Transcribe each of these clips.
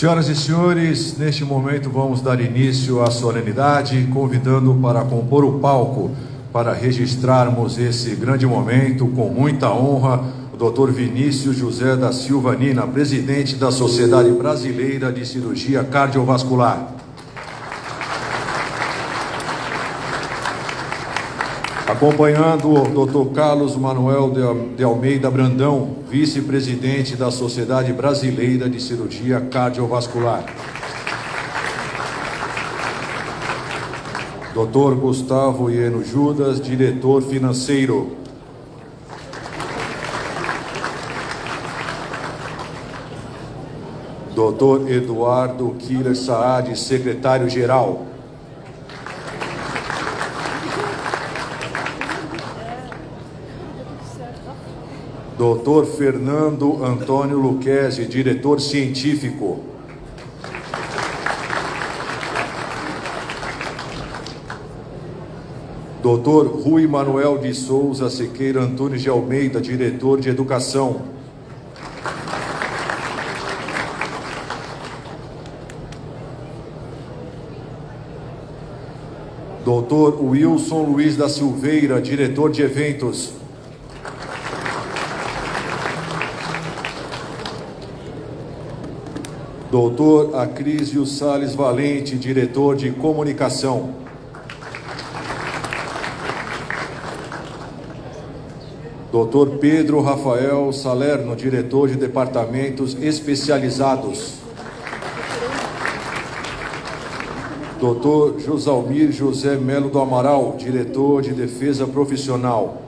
Senhoras e senhores, neste momento vamos dar início à solenidade, convidando para compor o palco para registrarmos esse grande momento com muita honra o Dr. Vinícius José da Silva Nina, presidente da Sociedade Brasileira de Cirurgia Cardiovascular. Acompanhando o Dr. Carlos Manuel de Almeida Brandão, vice-presidente da Sociedade Brasileira de Cirurgia Cardiovascular. Dr. Gustavo Ieno Judas, diretor financeiro. Dr. Eduardo Killer Saad, secretário-geral. Dr. Fernando Antônio Luquezzi, diretor científico. Dr. Rui Manuel de Souza Sequeira Antunes de Almeida, diretor de educação. Dr. Wilson Luiz da Silveira, diretor de eventos. Dr. Acrísio Salles Valente, diretor de comunicação. Dr. Pedro Rafael Salerno, diretor de departamentos especializados. Dr. Josalmir José Melo do Amaral, diretor de defesa profissional.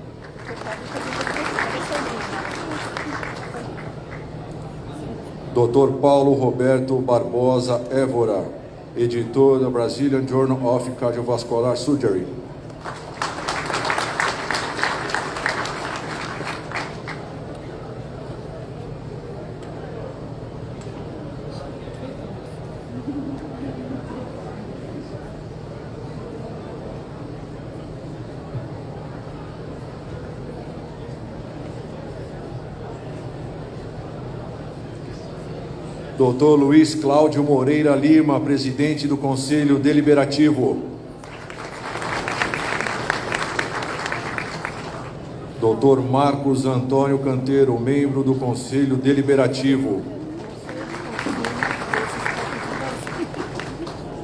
Dr. Paulo Roberto Barbosa Évora, editor da Brazilian Journal of Cardiovascular Surgery. Dr. Luiz Cláudio Moreira Lima, presidente do Conselho Deliberativo. Dr. Marcos Antônio Canteiro, membro do Conselho Deliberativo.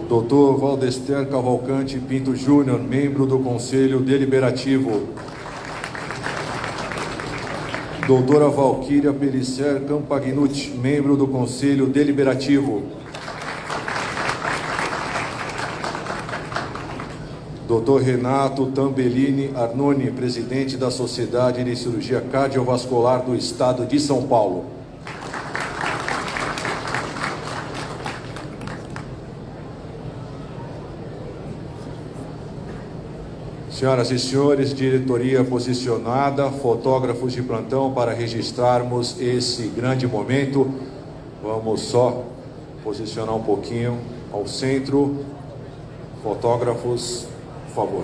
Dr. Valdester Cavalcante Pinto Júnior, membro do Conselho Deliberativo. Doutora Valquíria Pellicer Campagnucci, membro do Conselho Deliberativo. Dr. Renato Tambellini Arnone, presidente da Sociedade de Cirurgia Cardiovascular do Estado de São Paulo. Senhoras e senhores, diretoria posicionada, fotógrafos de plantão para registrarmos esse grande momento. Vamos só posicionar um pouquinho ao centro. Fotógrafos, por favor.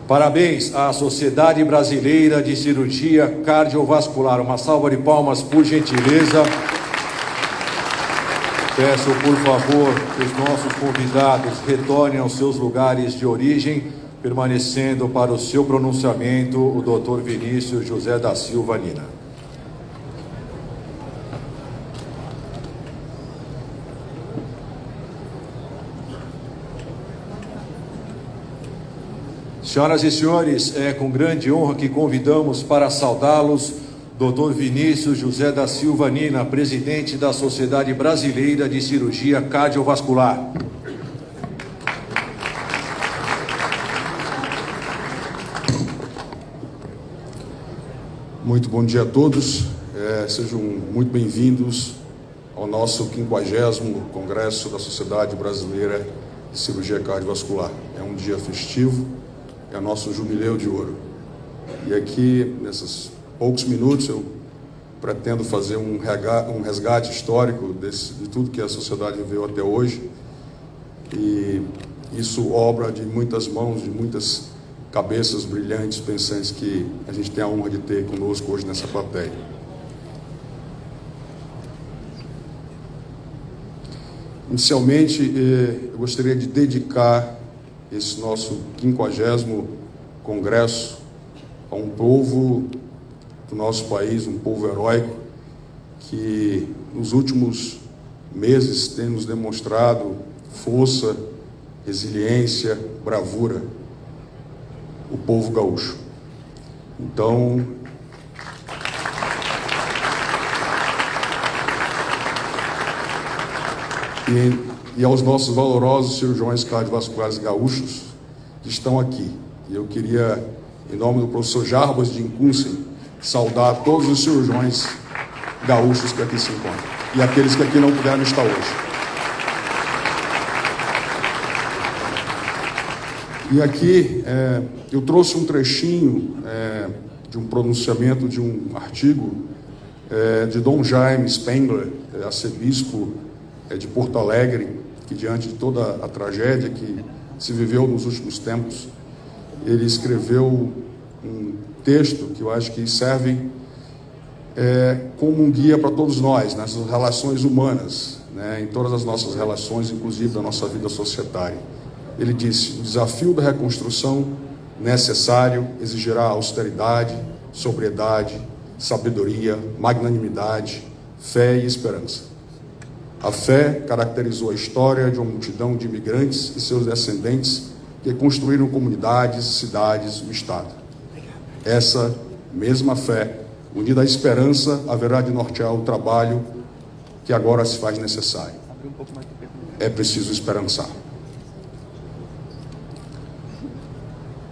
Parabéns à Sociedade Brasileira de Cirurgia Cardiovascular. Uma salva de palmas, por gentileza. Peço, por favor, que os nossos convidados retornem aos seus lugares de origem, permanecendo para o seu pronunciamento o Dr. Vinícius José da Silva Nina. Senhoras e senhores, é com grande honra que convidamos para saudá-los Dr. Vinícius José da Silva Nina, presidente da Sociedade Brasileira de Cirurgia Cardiovascular. Muito bom dia a todos, sejam muito bem-vindos ao nosso 50º Congresso da Sociedade Brasileira de Cirurgia Cardiovascular. É um dia festivo, é nosso jubileu de ouro. E aqui, nesses poucos minutos, eu pretendo fazer um resgate histórico de tudo que a sociedade viveu até hoje e isso obra de muitas mãos, de muitas cabeças brilhantes, pensantes, que a gente tem a honra de ter conosco hoje nessa plateia. Inicialmente, eu gostaria de dedicar esse nosso 50º congresso a um povo do nosso país, um povo heróico, que nos últimos meses tem nos demonstrado força, resiliência, bravura, o povo gaúcho. Então, e aos nossos valorosos cirurgiões cardiovasculares gaúchos que estão aqui. E eu queria, em nome do professor Jarbas de Incunsen, saudar todos os cirurgiões gaúchos que aqui se encontram e aqueles que aqui não puderam estar hoje. E aqui eu trouxe um trechinho de um pronunciamento de um artigo de Dom Jaime Spengler, arcebispo de Porto Alegre, que diante de toda a tragédia que se viveu nos últimos tempos, ele escreveu um texto que eu acho que serve como um guia para todos nós, nessas relações humanas, né, em todas as nossas relações, inclusive da nossa vida societária. Ele disse: o desafio da reconstrução necessário exigirá austeridade, sobriedade, sabedoria, magnanimidade, fé e esperança. A fé caracterizou a história de uma multidão de imigrantes e seus descendentes que construíram comunidades, cidades, o Estado. Essa mesma fé, unida à esperança, haverá de nortear o trabalho que agora se faz necessário. É preciso esperançar.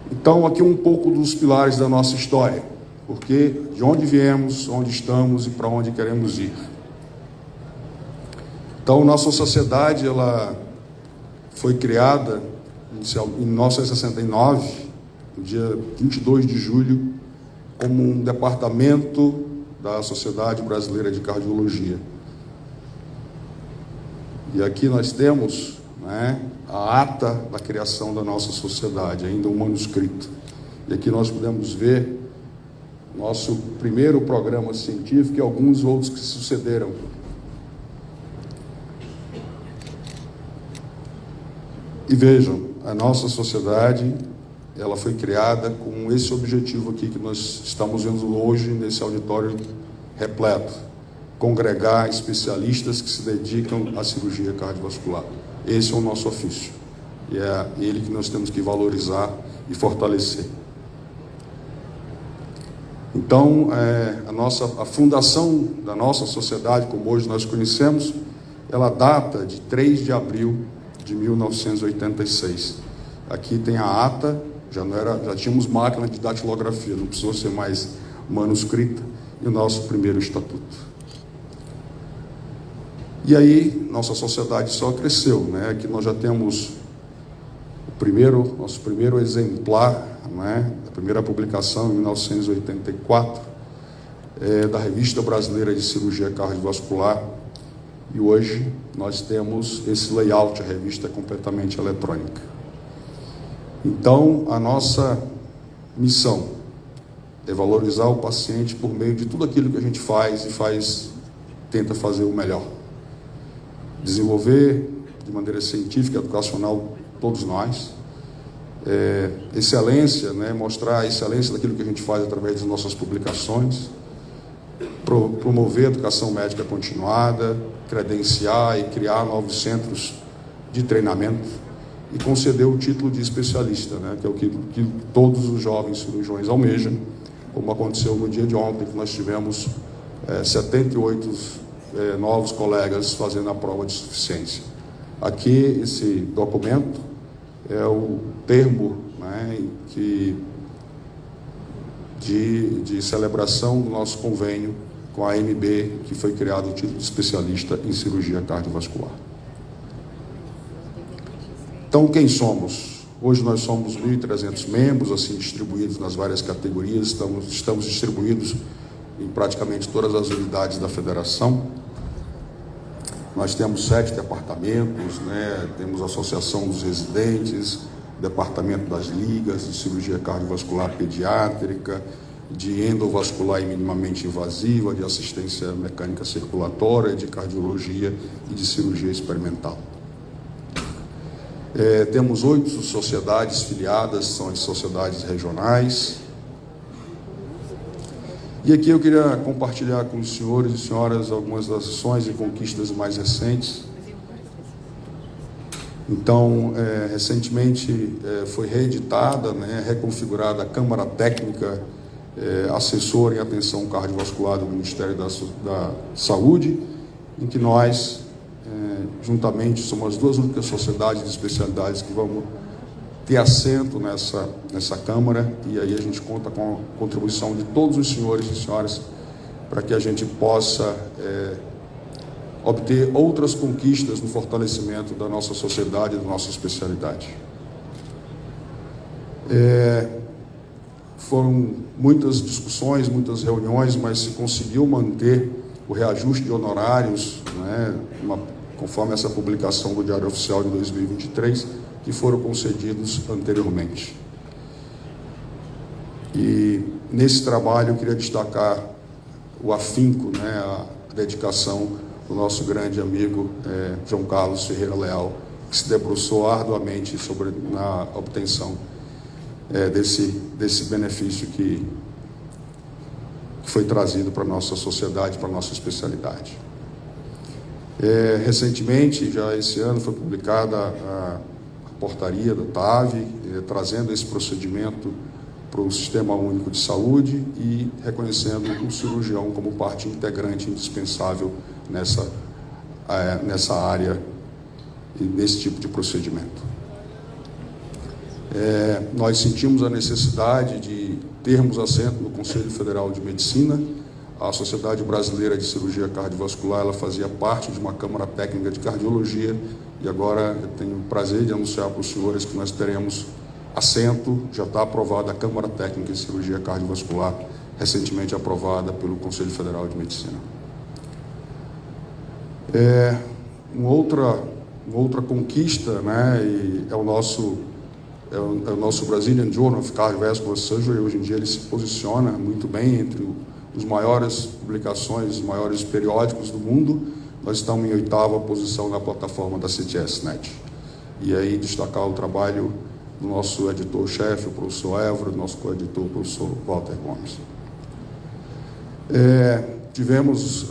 Então, aqui um pouco dos pilares da nossa história, porque de onde viemos, onde estamos e para onde queremos ir. Então, nossa sociedade, ela foi criada em 1969, no dia 22 de julho, como um departamento da Sociedade Brasileira de Cardiologia. E aqui nós temos, né, a ata da criação da nossa sociedade, ainda um manuscrito. E aqui nós podemos ver nosso primeiro programa científico e alguns outros que se sucederam. E vejam, a nossa sociedade, ela foi criada com esse objetivo aqui que nós estamos vendo hoje nesse auditório repleto: congregar especialistas que se dedicam à cirurgia cardiovascular. Esse é o nosso ofício, e é ele que nós temos que valorizar e fortalecer. Então, a fundação da nossa sociedade, como hoje nós conhecemos, ela data de 3 de abril de 1986. Aqui tem a ata, já tínhamos máquina de datilografia, não precisou ser mais manuscrita, e o nosso primeiro estatuto. E aí, nossa sociedade só cresceu, né? Aqui nós já temos nosso primeiro exemplar, né? A primeira publicação em 1984, da Revista Brasileira de Cirurgia Cardiovascular. E hoje nós temos esse layout, a revista completamente eletrônica. Então, a nossa missão é valorizar o paciente por meio de tudo aquilo que a gente faz e tenta fazer o melhor. Desenvolver de maneira científica e educacional todos nós. Excelência, né? Mostrar a excelência daquilo que a gente faz através das nossas publicações. Promover a educação médica continuada, credenciar e criar novos centros de treinamento e conceder o título de especialista, né, que é o que todos os jovens cirurgiões almejam, como aconteceu no dia de ontem, que nós tivemos 78 novos colegas fazendo a prova de suficiência. Aqui, esse documento é o termo, né, de celebração do nosso convênio com a AMB, que foi criado o título de especialista em cirurgia cardiovascular. Então, quem somos? Hoje nós somos 1.300 membros, assim, distribuídos nas várias categorias, estamos distribuídos em praticamente todas as unidades da federação. Nós temos 7 departamentos, né? Temos a Associação dos Residentes, Departamento das Ligas de Cirurgia Cardiovascular Pediátrica, de Endovascular e Minimamente Invasiva, de Assistência Mecânica Circulatória, de Cardiologia e de Cirurgia Experimental. Temos 8 sociedades filiadas, são as sociedades regionais. E aqui eu queria compartilhar com os senhores e senhoras algumas das ações e conquistas mais recentes. Então, recentemente foi reeditada, né, reconfigurada a Câmara Técnica Assessora em Atenção Cardiovascular do Ministério da Saúde, em que nós, juntamente, somos as 2 únicas sociedades de especialidades que vamos ter assento nessa Câmara, e aí a gente conta com a contribuição de todos os senhores e senhoras para que a gente possa obter outras conquistas no fortalecimento da nossa sociedade e da nossa especialidade. Foram muitas discussões, muitas reuniões, mas se conseguiu manter o reajuste de honorários, né, conforme essa publicação do Diário Oficial de 2023, que foram concedidos anteriormente. E nesse trabalho eu queria destacar o afinco, né, a dedicação do nosso grande amigo João Carlos Ferreira Leal, que se debruçou arduamente na obtenção desse benefício que foi trazido para a nossa sociedade, para a nossa especialidade. Recentemente, já esse ano, foi publicada a portaria da TAV, trazendo esse procedimento para o Sistema Único de Saúde e reconhecendo o cirurgião como parte integrante indispensável nessa área e nesse tipo de procedimento. Nós sentimos a necessidade de termos assento no Conselho Federal de Medicina. A Sociedade Brasileira de Cirurgia Cardiovascular, ela fazia parte de uma Câmara Técnica de Cardiologia, e agora eu tenho o prazer de anunciar para os senhores que nós teremos assento, já está aprovada a Câmara Técnica de Cirurgia Cardiovascular, recentemente aprovada pelo Conselho Federal de Medicina. Uma outra conquista, né, é o nosso Brazilian Journal of Cardiovascular Surgery. Hoje em dia ele se posiciona muito bem entre os maiores publicações, os maiores periódicos do mundo. Nós estamos em 8ª posição na plataforma da CTS-NET. E aí destacar o trabalho do nosso editor-chefe, o professor Évora, do nosso co-editor, o professor Walter Gomes. Tivemos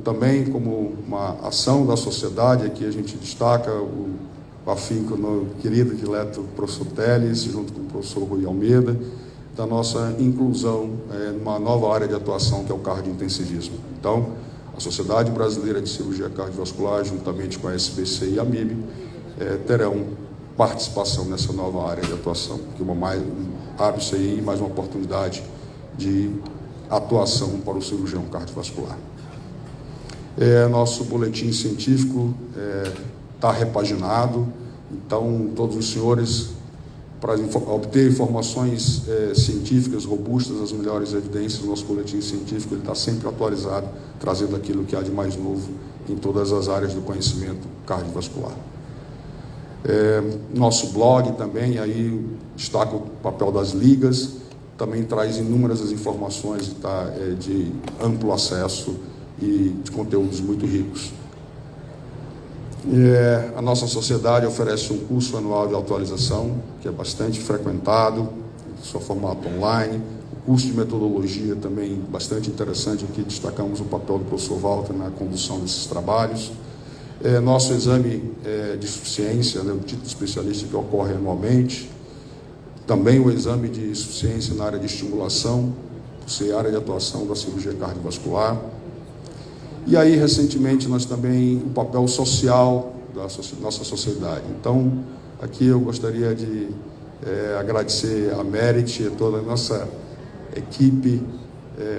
também como uma ação da sociedade, aqui a gente destaca o afinco no querido e dileto professor Teles, junto com o professor Rui Almeida, da nossa inclusão numa nova área de atuação, que é o cardiointensivismo. Então, a Sociedade Brasileira de Cirurgia Cardiovascular, juntamente com a SBC e a MIB, terão participação nessa nova área de atuação, que abre-se aí mais uma oportunidade de atuação para o cirurgião cardiovascular. Nosso boletim científico está repaginado, então todos os senhores, para obter informações científicas robustas, as melhores evidências, o nosso boletim científico está sempre atualizado, trazendo aquilo que há de mais novo em todas as áreas do conhecimento cardiovascular. Nosso blog também, aí destaca o papel das ligas, também traz inúmeras informações de amplo acesso e de conteúdos muito ricos. A nossa sociedade oferece um curso anual de atualização, que é bastante frequentado, em seu formato online. O curso de metodologia também bastante interessante, aqui destacamos o papel do professor Walter na condução desses trabalhos. Nosso exame de suficiência, né, o título de especialista, que ocorre anualmente. Também o exame de suficiência na área de estimulação, por ser área de atuação da cirurgia cardiovascular. E aí, recentemente, nós também o papel social da nossa sociedade. Então, aqui eu gostaria de agradecer a Merit e toda a nossa equipe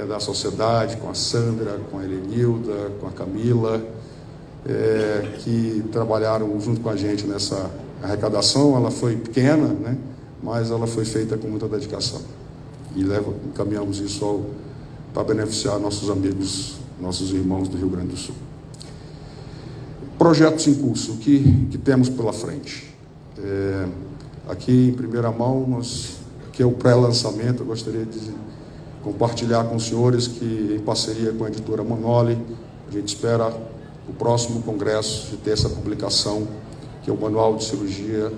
da sociedade, com a Sandra, com a Helenilda, com a Camila, que trabalharam junto com a gente nessa arrecadação. Ela foi pequena, né, mas ela foi feita com muita dedicação. E encaminhamos isso para beneficiar nossos amigos, nossos irmãos do Rio Grande do Sul. Projetos em curso, que temos pela frente. Aqui, em primeira mão, aqui é o pré-lançamento. Eu gostaria de compartilhar com os senhores que, em parceria com a editora Manoli, a gente espera o próximo congresso de ter essa publicação, que é o Manual de Cirurgia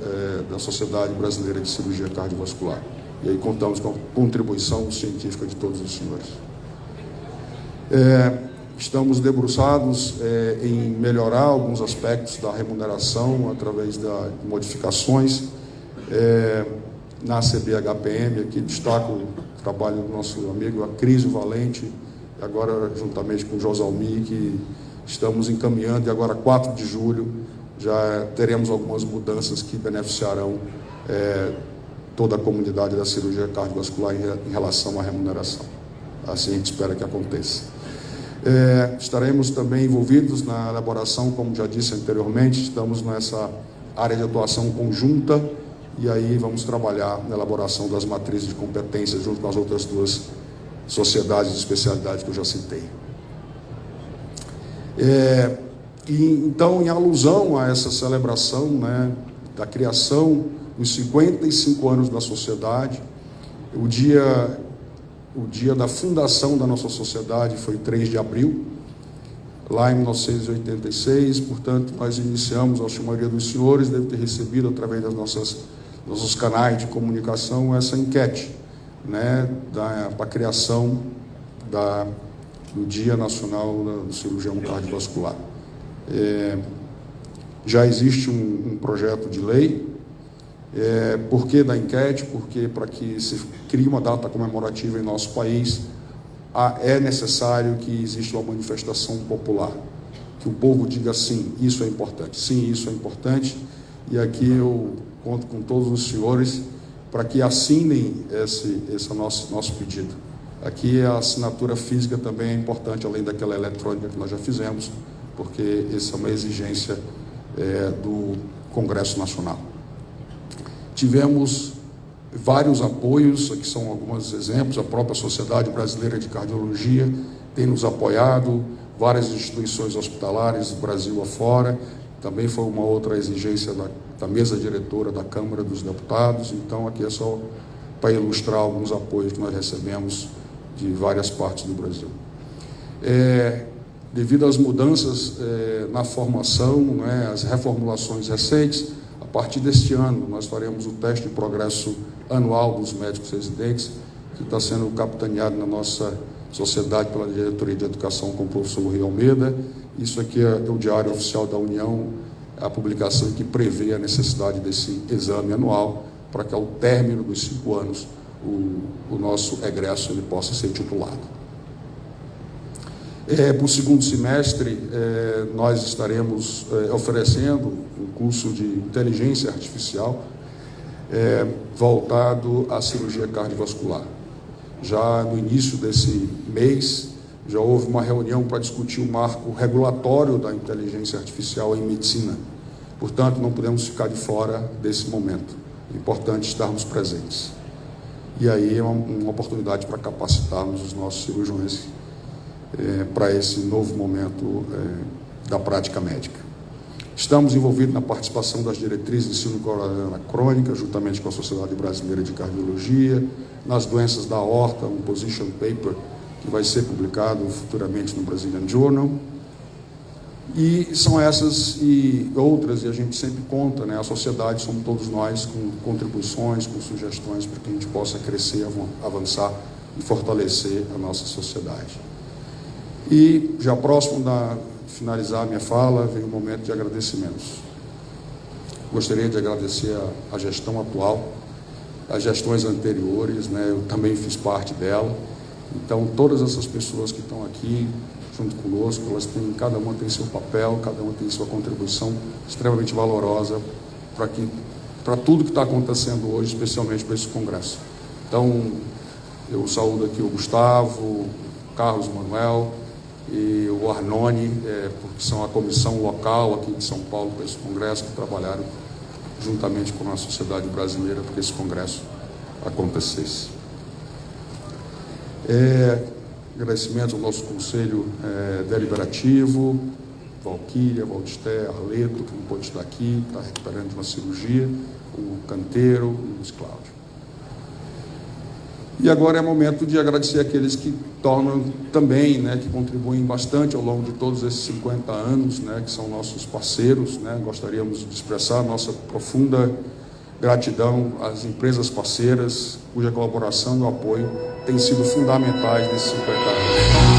da Sociedade Brasileira de Cirurgia Cardiovascular. E aí contamos com a contribuição científica de todos os senhores. Estamos debruçados em melhorar alguns aspectos da remuneração através de modificações na CBHPM. Aqui destaco o trabalho do nosso amigo Acrísio Valente, agora juntamente com o Josalmi, que estamos encaminhando, e agora 4 de julho já teremos algumas mudanças que beneficiarão toda a comunidade da cirurgia cardiovascular em relação à remuneração. Assim a gente espera que aconteça. Estaremos também envolvidos na elaboração, como já disse anteriormente, estamos nessa área de atuação conjunta, e aí vamos trabalhar na elaboração das matrizes de competências junto com as outras 2 sociedades de especialidade que eu já citei. Então, em alusão a essa celebração, né, da criação dos 55 anos da sociedade, o dia da fundação da nossa sociedade foi 3 de abril, lá em 1986, portanto, nós iniciamos, acho que a maioria dos senhores deve ter recebido, através das nossos canais de comunicação, essa enquete, né, para a criação do Dia Nacional do Cirurgião Cardiovascular. Já existe um projeto de lei. Por que da enquete? Porque para que se crie uma data comemorativa em nosso país, é necessário que exista uma manifestação popular, que o povo diga sim, isso é importante, sim, isso é importante. E aqui eu conto com todos os senhores para que assinem esse nosso pedido. Aqui a assinatura física também é importante, além daquela eletrônica que nós já fizemos, porque essa é uma exigência do Congresso Nacional. Tivemos vários apoios, aqui são alguns exemplos. A própria Sociedade Brasileira de Cardiologia tem nos apoiado, várias instituições hospitalares, Brasil afora. Também foi uma outra exigência da mesa diretora da Câmara dos Deputados. Então, aqui é só para ilustrar alguns apoios que nós recebemos de várias partes do Brasil. Devido às mudanças na formação, né, as reformulações recentes, a partir deste ano nós faremos o teste de progresso anual dos médicos residentes, que está sendo capitaneado na nossa sociedade pela Diretoria de Educação com o professor Rio Almeida. Isso aqui é o Diário Oficial da União, a publicação que prevê a necessidade desse exame anual, para que ao término dos 5 anos o nosso egresso ele possa ser titulado. Para o segundo semestre, nós estaremos oferecendo um curso de inteligência artificial voltado à cirurgia cardiovascular. Já no início desse mês, já houve uma reunião para discutir o marco regulatório da inteligência artificial em medicina. Portanto, não podemos ficar de fora desse momento. É importante estarmos presentes. E aí é uma oportunidade para capacitarmos os nossos cirurgiões para esse novo momento da prática médica. Estamos envolvidos na participação das diretrizes de ensino coronariana crônica, juntamente com a Sociedade Brasileira de Cardiologia, nas doenças da aorta, um position paper que vai ser publicado futuramente no Brazilian Journal. E são essas e outras, e a gente sempre conta, né? A sociedade somos todos nós, com contribuições, com sugestões, para que a gente possa crescer, avançar e fortalecer a nossa sociedade. E já próximo de finalizar a minha fala, vem um momento de agradecimentos. Gostaria de agradecer a gestão atual, as gestões anteriores, né? Eu também fiz parte dela. Então, todas essas pessoas que estão aqui junto conosco, cada uma tem seu papel, cada uma tem sua contribuição extremamente valorosa para tudo que está acontecendo hoje, especialmente para esse congresso. Então, eu saúdo aqui o Gustavo, o Carlos Manuel e o Arnone, porque são a comissão local aqui de São Paulo para esse congresso, que trabalharam juntamente com a sociedade brasileira para que esse congresso acontecesse. Agradecimentos ao nosso Conselho Deliberativo, Valquíria, Valdister, Arleto, que não pôde estar aqui, está recuperando de uma cirurgia, o Canteiro e o Luiz Cláudio. E agora é momento de agradecer aqueles que tornam também, que contribuem bastante ao longo de todos esses 50 anos, que são nossos parceiros, Gostaríamos de expressar nossa profunda gratidão às empresas parceiras, cuja colaboração e o apoio têm sido fundamentais nesses 50 anos.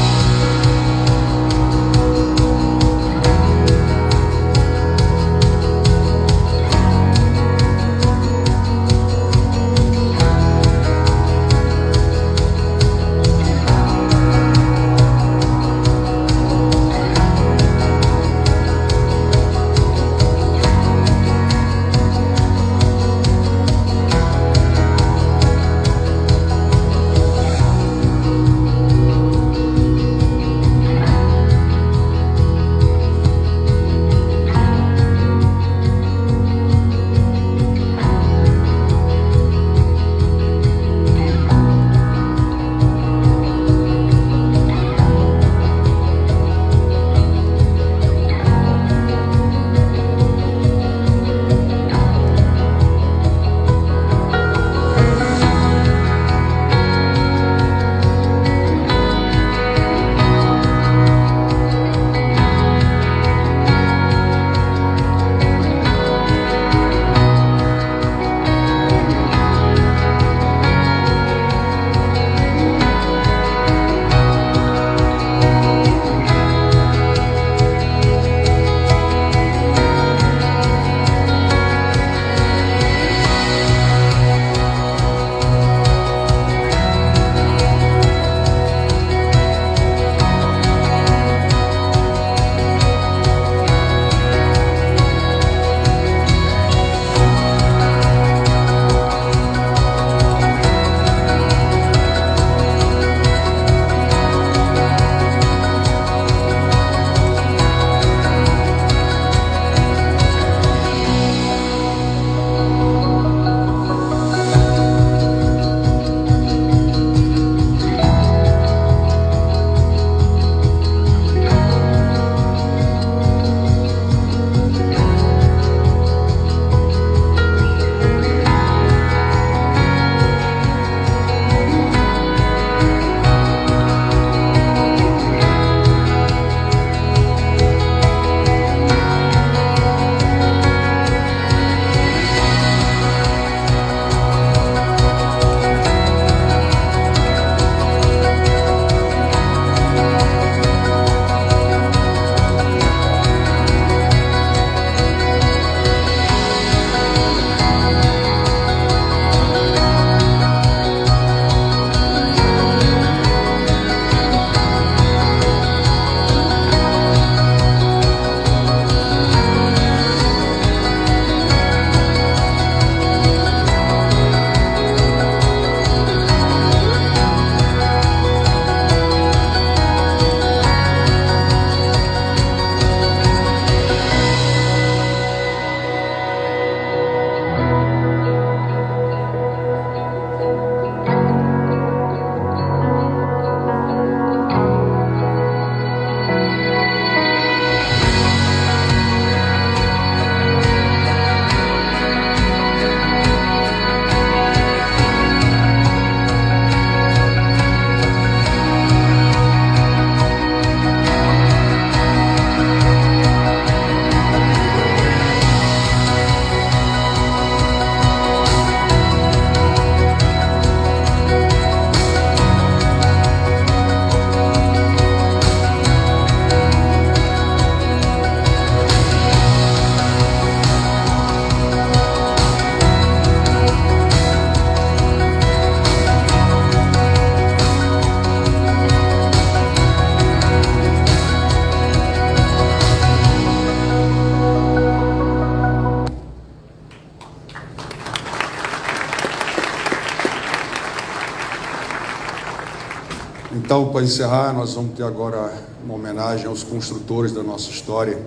Então, para encerrar, nós vamos ter agora uma homenagem aos construtores da nossa história.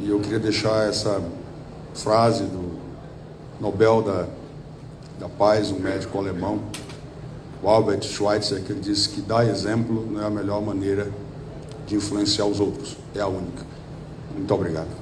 E eu queria deixar essa frase do Nobel da Paz, um médico alemão, o Albert Schweitzer, que ele disse que dar exemplo não é a melhor maneira de influenciar os outros, é a única. Muito obrigado.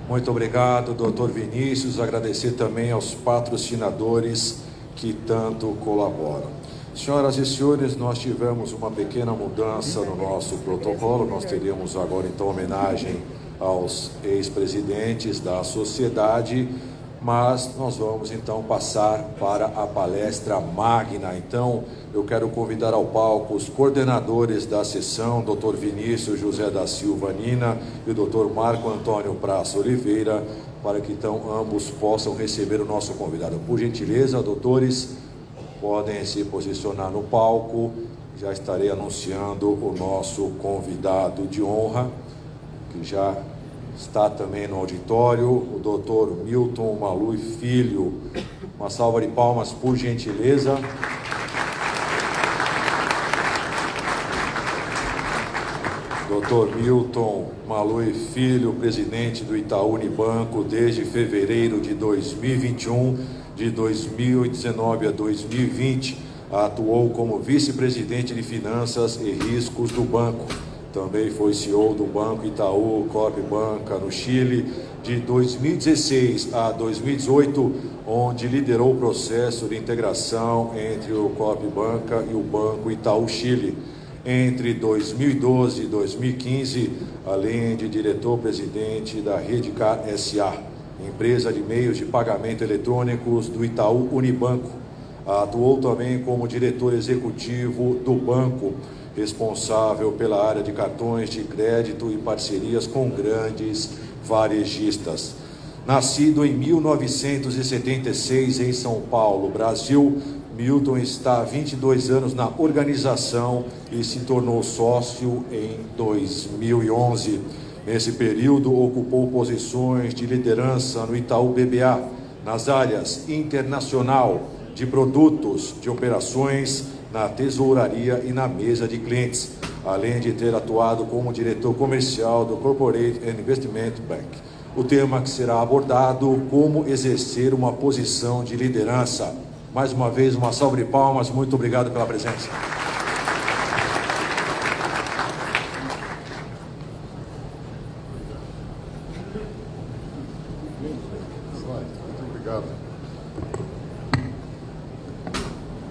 Muito obrigado, doutor Vinícius. Agradecer também aos patrocinadores que tanto colaboram. Senhoras e senhores, nós tivemos uma pequena mudança no nosso protocolo. Nós teríamos agora, então, homenagem aos ex-presidentes da sociedade, mas nós vamos, então, passar para a palestra magna. Então, eu quero convidar ao palco os coordenadores da sessão, Dr. Vinícius José da Silva Nina e o Dr. Marco Antônio Praça Oliveira, para que, então, ambos possam receber o nosso convidado. Por gentileza, doutores, podem se posicionar no palco. Já estarei anunciando o nosso convidado de honra, que já está também no auditório, o doutor Milton Malui Filho. Uma salva de palmas, por gentileza. Dr. Milton Malui Filho, presidente do Itaú Unibanco desde fevereiro de 2021, de 2019 a 2020, atuou como vice-presidente de Finanças e Riscos do banco. Também foi CEO do Banco Itaú Corp Banca no Chile, de 2016 a 2018, onde liderou o processo de integração entre o Corp Banca e o Banco Itaú Chile. Entre 2012 e 2015, além de diretor-presidente da Redcar S.A., empresa de meios de pagamento eletrônicos do Itaú Unibanco. Atuou também como diretor executivo do banco, responsável pela área de cartões de crédito e parcerias com grandes varejistas. Nascido em 1976 em São Paulo, Brasil, Milton está há 22 anos na organização e se tornou sócio em 2011. Nesse período, ocupou posições de liderança no Itaú BBA, nas áreas internacional, de produtos, de operações, na tesouraria e na mesa de clientes, além de ter atuado como diretor comercial do Corporate and Investment Bank. O tema que será abordado: como exercer uma posição de liderança. Mais uma vez, uma salva de palmas. Muito obrigado pela presença. Muito obrigado.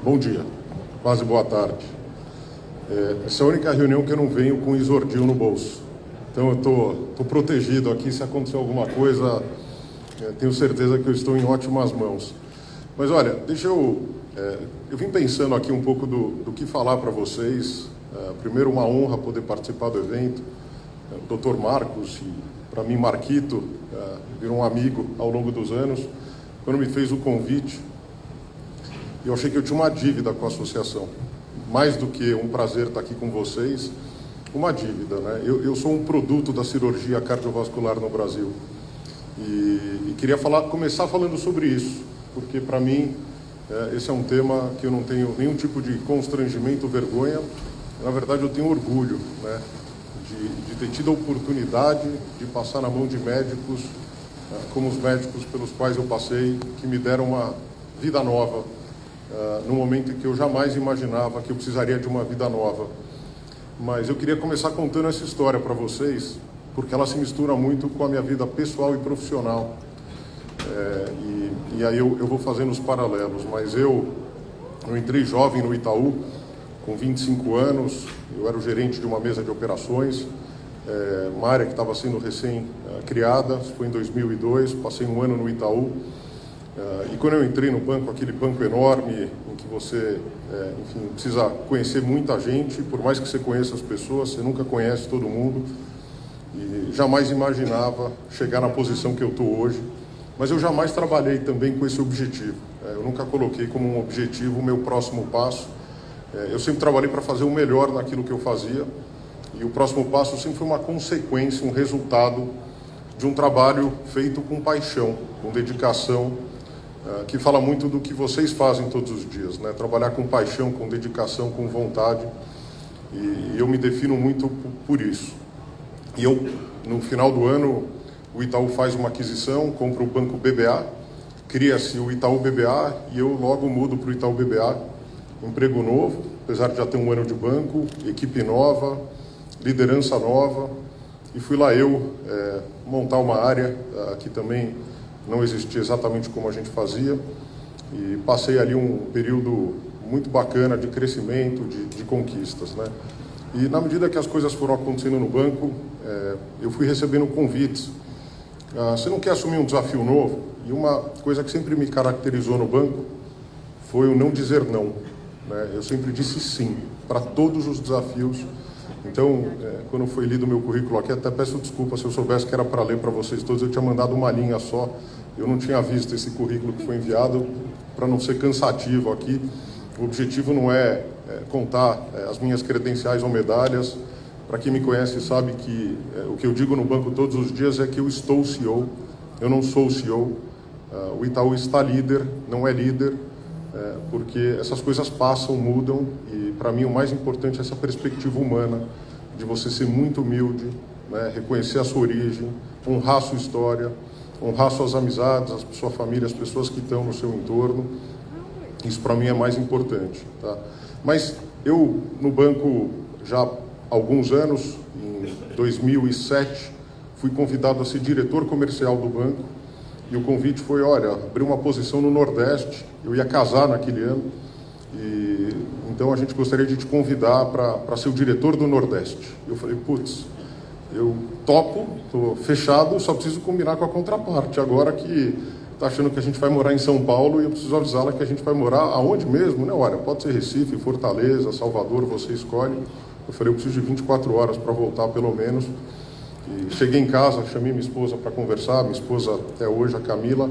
Bom dia, quase boa tarde. Essa é a única reunião que eu não venho com exordil no bolso. Então eu estou protegido aqui. Se acontecer alguma coisa, tenho certeza que eu estou em ótimas mãos. Mas olha, deixa eu vim pensando aqui um pouco do que falar para vocês. Primeiro, uma honra poder participar do evento. O Dr. Marcos, e para mim Marquito, virou um amigo ao longo dos anos. Quando me fez o convite, eu achei que eu tinha uma dívida com a associação. Mais do que um prazer estar aqui com vocês, uma dívida, né? Eu sou um produto da cirurgia cardiovascular no Brasil. E queria começar falando sobre isso, porque para mim esse é um tema que eu não tenho nenhum tipo de constrangimento, vergonha. Na verdade, eu tenho orgulho, né, de ter tido a oportunidade de passar na mão de médicos, como os médicos pelos quais eu passei, que me deram uma vida nova, no momento em que eu jamais imaginava que eu precisaria de uma vida nova. Mas eu queria começar contando essa história para vocês, porque ela se mistura muito com a minha vida pessoal e profissional. E aí eu vou fazendo os paralelos. Mas eu entrei jovem no Itaú, com 25 anos. Eu era o gerente de uma mesa de operações, uma área que estava sendo recém-criada. Foi em 2002, passei um ano no Itaú. E quando eu entrei no banco, aquele banco enorme, em que você, enfim, precisa conhecer muita gente, por mais que você conheça as pessoas, você nunca conhece todo mundo. E jamais imaginava chegar na posição que eu estou hoje. Mas eu jamais trabalhei também com esse objetivo. Eu nunca coloquei como um objetivo o meu próximo passo. Eu sempre trabalhei para fazer o melhor naquilo que eu fazia. E o próximo passo sempre foi uma consequência, um resultado de um trabalho feito com paixão, com dedicação, que fala muito do que vocês fazem todos os dias, né? Trabalhar com paixão, com dedicação, com vontade. E eu me defino muito por isso. E eu, no final do ano, o Itaú faz uma aquisição, compra o Banco BBA, cria-se o Itaú BBA e eu logo mudo para o Itaú BBA, emprego novo, apesar de já ter um ano de banco, equipe nova, liderança nova, e fui lá montar uma área que também não existia exatamente como a gente fazia, e passei ali um período muito bacana de crescimento, de conquistas, né? E na medida que as coisas foram acontecendo no banco, eu fui recebendo convites. Você não quer assumir um desafio novo? E uma coisa que sempre me caracterizou no banco foi o não dizer não, né? Eu sempre disse sim para todos os desafios. Então, quando foi lido o meu currículo aqui, até peço desculpa se eu soubesse que era para ler para vocês todos, eu tinha mandado uma linha só, eu não tinha visto esse currículo que foi enviado, para não ser cansativo aqui. O objetivo não é contar as minhas credenciais ou medalhas. Para quem me conhece sabe que o que eu digo no banco todos os dias é que eu estou CEO, eu não sou o CEO. O Itaú está líder, não é líder, porque essas coisas passam, mudam, e para mim o mais importante é essa perspectiva humana, de você ser muito humilde, né, reconhecer a sua origem, honrar a sua história, honrar suas amizades, a sua família, as pessoas que estão no seu entorno. Isso para mim é mais importante, tá? Mas eu, no banco, já há alguns anos, em 2007, fui convidado a ser diretor comercial do banco, e o convite foi, olha, abrir uma posição no Nordeste, eu ia casar naquele ano, e então a gente gostaria de te convidar para ser o diretor do Nordeste. Eu falei, putz, eu topo, estou fechado, só preciso combinar com a contraparte. Agora que está achando que a gente vai morar em São Paulo, e eu preciso avisá-la que a gente vai morar aonde mesmo, né? Olha, pode ser Recife, Fortaleza, Salvador, você escolhe. Eu falei, eu preciso de 24 horas para voltar, pelo menos. E cheguei em casa, chamei minha esposa para conversar, minha esposa até hoje, a Camila,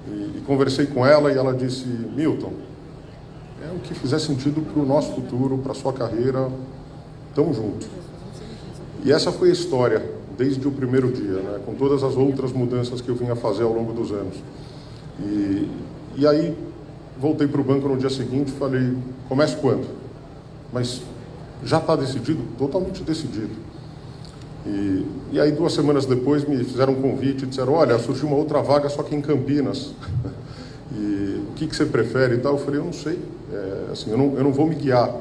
e conversei com ela, e ela disse, Milton, o que fizer sentido para o nosso futuro, para a sua carreira, tamo junto. E essa foi a história, desde o primeiro dia, né, com todas as outras mudanças que eu vinha fazer ao longo dos anos. E aí, voltei para o banco no dia seguinte e falei, começo quando? Mas já está decidido? Totalmente decidido. E aí, 2 semanas depois, me fizeram um convite e disseram, olha, surgiu uma outra vaga, só que em Campinas. E o que você prefere e tal? Eu falei, eu não sei. Assim, eu não vou me guiar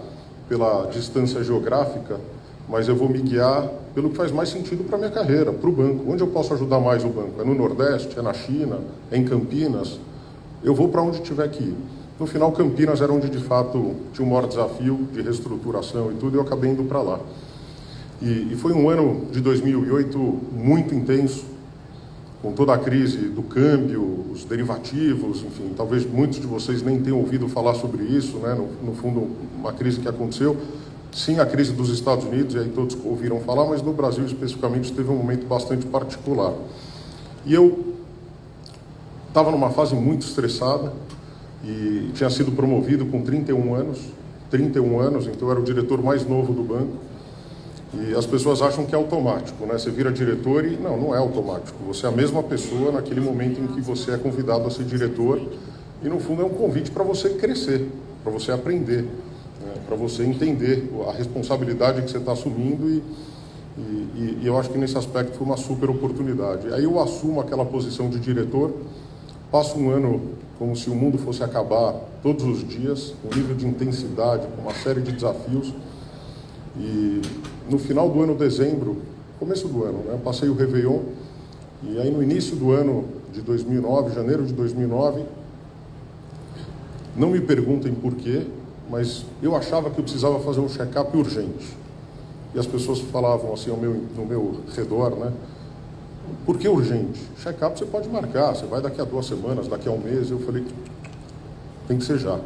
pela distância geográfica, mas eu vou me guiar pelo que faz mais sentido para a minha carreira, para o banco. Onde eu posso ajudar mais o banco? É no Nordeste? É na China? É em Campinas? Eu vou para onde tiver que ir. No final, Campinas era onde, de fato, tinha o maior desafio de reestruturação e tudo, e eu acabei indo para lá. E foi um ano de 2008 muito intenso, com toda a crise do câmbio, os derivativos, enfim, talvez muitos de vocês nem tenham ouvido falar sobre isso, né? No fundo, uma crise que aconteceu. Sim, a crise dos Estados Unidos, e aí todos ouviram falar, mas no Brasil especificamente teve um momento bastante particular. E eu estava numa fase muito estressada e tinha sido promovido com 31 anos, então eu era o diretor mais novo do banco. E as pessoas acham que é automático, né? Você vira diretor e não é automático. Você é a mesma pessoa naquele momento em que você é convidado a ser diretor, e no fundo é um convite para você crescer, para você aprender, né? Para você entender a responsabilidade que você está assumindo, e eu acho que nesse aspecto foi uma super oportunidade. Aí eu assumo aquela posição de diretor, passo um ano como se o mundo fosse acabar todos os dias, com um nível de intensidade, com uma série de desafios. E no final do ano, dezembro, começo do ano, né, passei o Réveillon, e aí no início do ano de 2009, janeiro de 2009, não me perguntem por quê, mas eu achava que eu precisava fazer um check-up urgente. E as pessoas falavam assim no meu redor, né? Por que urgente? Check-up você pode marcar, você vai daqui a 2 semanas, daqui a um mês. Eu falei, tem que ser já.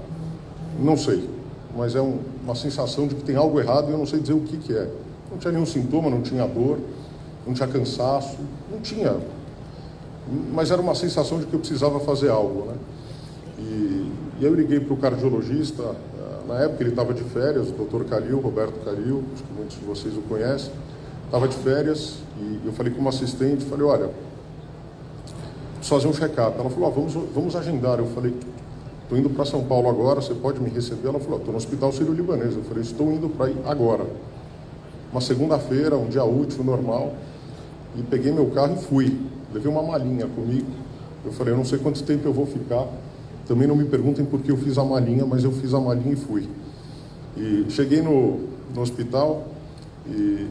Não sei, mas é uma sensação de que tem algo errado e eu não sei dizer o que é. Não tinha nenhum sintoma, não tinha dor, não tinha cansaço, não tinha. Mas era uma sensação de que eu precisava fazer algo, né? E eu liguei para o cardiologista, na época ele estava de férias, o Dr. Calil, Roberto Calil, acho que muitos de vocês o conhecem, estava de férias, e eu falei com uma assistente, falei, olha, preciso fazer um check-up. Ela falou, vamos agendar. Eu falei, estou indo para São Paulo agora, você pode me receber? Ela falou, estou no Hospital Sírio-Libanês. Eu falei, estou indo para aí agora. Uma segunda-feira, um dia útil, normal. e peguei meu carro e fui. Levei uma malinha comigo. Eu falei, eu não sei quanto tempo eu vou ficar. Também não me perguntem por que eu fiz a malinha, mas eu fiz a malinha e fui. E cheguei no hospital e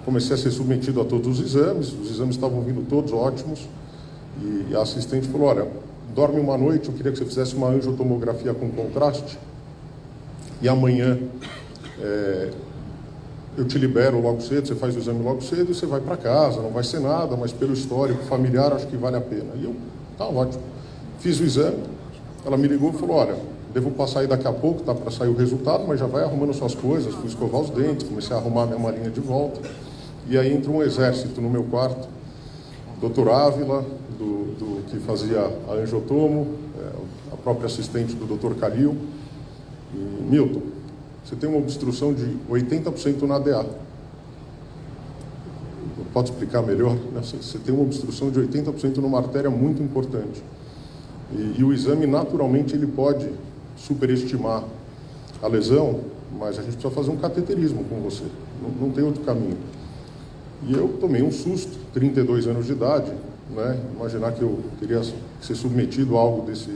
comecei a ser submetido a todos os exames estavam vindo todos ótimos, e a assistente falou, olha, dorme uma noite, eu queria que você fizesse uma angiotomografia com contraste, e amanhã eu te libero logo cedo, você faz o exame logo cedo e você vai para casa, não vai ser nada, mas pelo histórico familiar acho que vale a pena. E eu, tá ótimo. Fiz o exame, ela me ligou e falou, olha, devo passar aí daqui a pouco, tá para sair o resultado, mas já vai arrumando suas coisas. Fui escovar os dentes, comecei a arrumar minha malinha de volta. E aí entra um exército no meu quarto, Dr. Ávila, que fazia a angiotomo, a própria assistente do Dr. Calil, e Milton, você tem uma obstrução de 80% na DA. Pode explicar melhor? Você tem uma obstrução de 80% numa artéria muito importante. E o exame, naturalmente, ele pode superestimar a lesão, mas a gente precisa fazer um cateterismo com você. Não tem outro caminho. E eu tomei um susto, 32 anos de idade, né? Imaginar que eu queria ser submetido a algo desse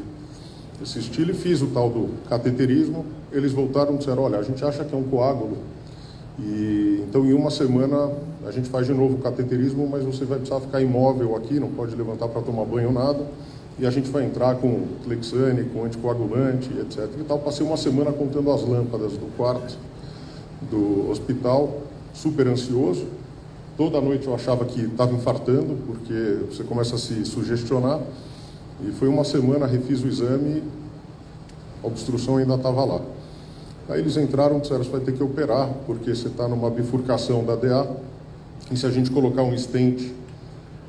estilo, e fiz o tal do cateterismo. Eles voltaram e disseram, olha, a gente acha que é um coágulo, e então em uma semana a gente faz de novo o cateterismo, mas você vai precisar ficar imóvel aqui, não pode levantar para tomar banho ou nada, e a gente vai entrar com Clexane, com anticoagulante, etc. E tal. Passei uma semana contando as lâmpadas do quarto do hospital, super ansioso. Toda noite eu achava que estava infartando, porque você começa a se sugestionar. E foi uma semana, refiz o exame, a obstrução ainda estava lá. Aí eles entraram e disseram, você vai ter que operar, porque você está numa bifurcação da DA, e se a gente colocar um stent,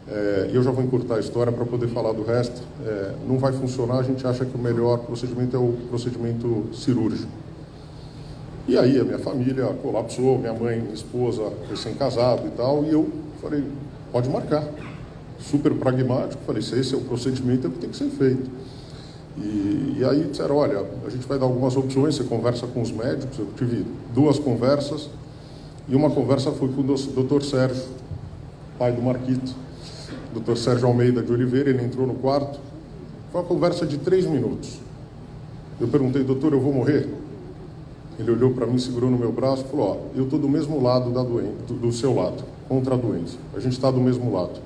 e eu já vou encurtar a história para poder falar do resto, não vai funcionar, a gente acha que o melhor procedimento é o procedimento cirúrgico. E aí a minha família colapsou, minha mãe, minha esposa, recém-casado e tal, e eu falei, pode marcar. Super pragmático, falei, se esse é o procedimento, é o que tem que ser feito. E aí disseram, olha, a gente vai dar algumas opções, você conversa com os médicos. Eu tive 2 conversas, e uma conversa foi com o Dr. Sérgio, pai do Marquito, Dr. Sérgio Almeida de Oliveira. Ele entrou no quarto, foi uma conversa de 3 minutos. Eu perguntei, doutor, eu vou morrer? Ele olhou para mim, segurou no meu braço e falou, ó, eu estou do mesmo lado do seu lado, contra a doença, a gente está do mesmo lado.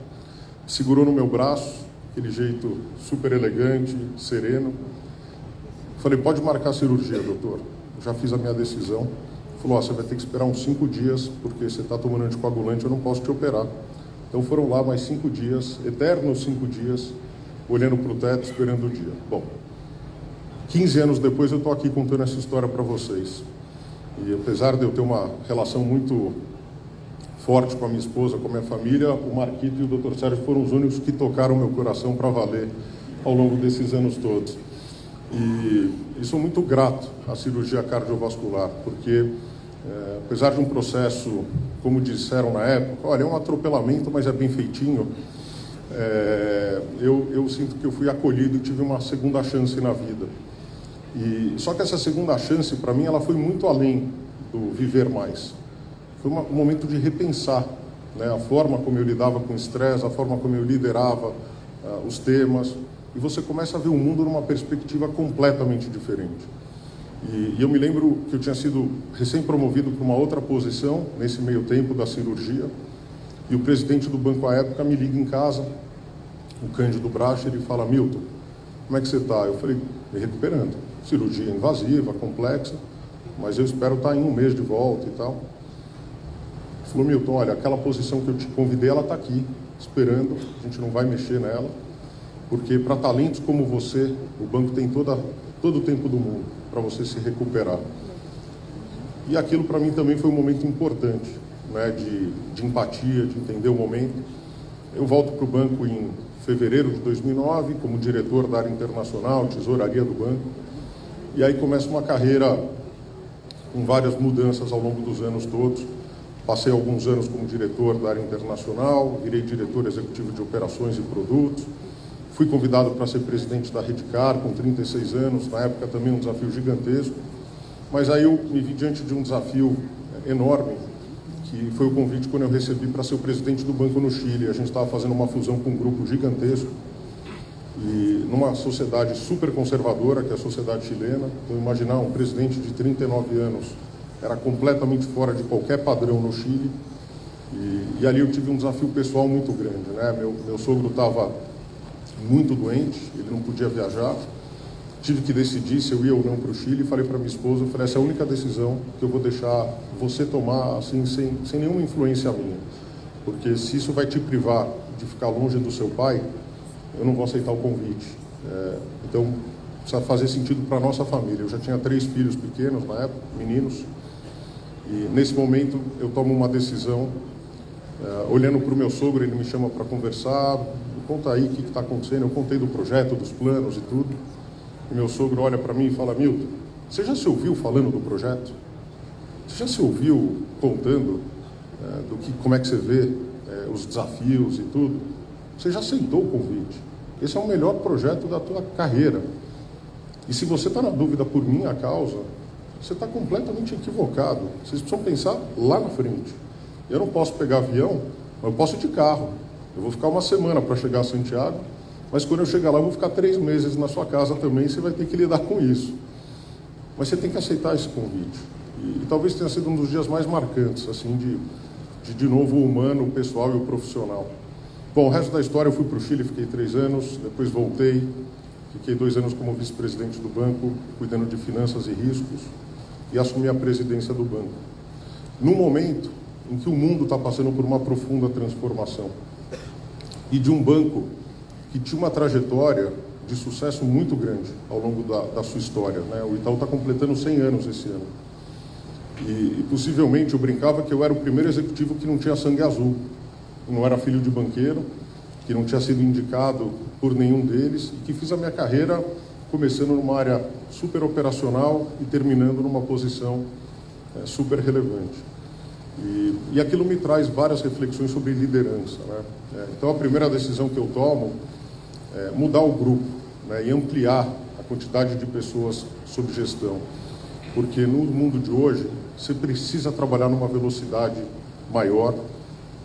Segurou no meu braço, aquele jeito super elegante, sereno. Falei, pode marcar a cirurgia, doutor. Eu já fiz a minha decisão. Falou, ó, você vai ter que esperar uns 5 dias, porque você está tomando anticoagulante, eu não posso te operar. Então foram lá mais 5 dias, eternos 5 dias, olhando para o teto, esperando o dia. Bom, 15 anos depois eu estou aqui contando essa história para vocês. E apesar de eu ter uma relação muito forte com a minha esposa, com a minha família, o Marquito e o Dr. Sérgio foram os únicos que tocaram meu coração para valer ao longo desses anos todos. E sou muito grato à cirurgia cardiovascular, porque apesar de um processo, como disseram na época, olha, é um atropelamento, mas é bem feitinho, eu sinto que eu fui acolhido e tive uma segunda chance na vida. Só que essa segunda chance, para mim, ela foi muito além do viver mais. Foi um momento de repensar, né, a forma como eu lidava com o estresse, a forma como eu liderava os temas, e você começa a ver o mundo numa perspectiva completamente diferente. E eu me lembro que eu tinha sido recém-promovido para uma outra posição, nesse meio tempo da cirurgia, e o presidente do banco à época me liga em casa, o Cândido Bracher, e fala, Milton, como é que você está? Eu falei, me recuperando, cirurgia invasiva, complexa, mas eu espero estar em 1 mês de volta e tal. Ele falou, Milton, olha, aquela posição que eu te convidei, ela está aqui, esperando, a gente não vai mexer nela, porque para talentos como você, o banco tem todo o tempo do mundo para você se recuperar. E aquilo para mim também foi um momento importante, né, de empatia, de entender o momento. Eu volto para o banco em fevereiro de 2009, como diretor da área internacional, tesouraria do banco, e aí começa uma carreira com várias mudanças ao longo dos anos todos. Passei alguns anos como diretor da área internacional, virei diretor executivo de operações e produtos, fui convidado para ser presidente da Redcar com 36 anos, na época também um desafio gigantesco, mas aí eu me vi diante de um desafio enorme, que foi o convite quando eu recebi para ser o presidente do banco no Chile. A gente estava fazendo uma fusão com um grupo gigantesco e numa sociedade super conservadora, que é a sociedade chilena. Então, imaginar um presidente de 39 anos era completamente fora de qualquer padrão no Chile. E ali eu tive um desafio pessoal muito grande, né? Meu sogro estava muito doente, ele não podia viajar. Tive que decidir se eu ia ou não para o Chile. Falei para minha esposa, eu falei, essa é a única decisão que eu vou deixar você tomar assim, sem nenhuma influência minha. Porque se isso vai te privar de ficar longe do seu pai, eu não vou aceitar o convite. Então, precisa fazer sentido para a nossa família. Eu já tinha 3 filhos pequenos na época, meninos. E nesse momento eu tomo uma decisão, olhando para o meu sogro, ele me chama para conversar, conta aí o que está acontecendo. Eu contei do projeto, dos planos e tudo. E meu sogro olha para mim e fala, Milton, você já se ouviu falando do projeto? Você já se ouviu contando como é que você vê os desafios e tudo? Você já aceitou o convite. Esse é o melhor projeto da tua carreira. E se você está na dúvida por minha causa, você está completamente equivocado. Vocês precisam pensar lá na frente. Eu não posso pegar avião, mas eu posso ir de carro. Eu vou ficar uma semana para chegar a Santiago, mas quando eu chegar lá eu vou ficar 3 meses na sua casa também, e você vai ter que lidar com isso. Mas você tem que aceitar esse convite. E talvez tenha sido um dos dias mais marcantes, assim, de novo o humano, o pessoal e o profissional. Bom, o resto da história, eu fui para o Chile, fiquei 3 anos, depois voltei, fiquei 2 anos como vice-presidente do banco, cuidando de finanças e riscos, e assumi a presidência do banco. Num momento em que o mundo está passando por uma profunda transformação, e de um banco que tinha uma trajetória de sucesso muito grande ao longo da sua história, né? O Itaú está completando 100 anos esse ano. E possivelmente eu brincava que eu era o primeiro executivo que não tinha sangue azul. Não era filho de banqueiro, que não tinha sido indicado por nenhum deles, e que fiz a minha carreira começando numa área super operacional e terminando numa posição super relevante. E aquilo me traz várias reflexões sobre liderança, né? Então a primeira decisão que eu tomo é mudar o grupo, né, e ampliar a quantidade de pessoas sob gestão. Porque no mundo de hoje, você precisa trabalhar numa velocidade maior,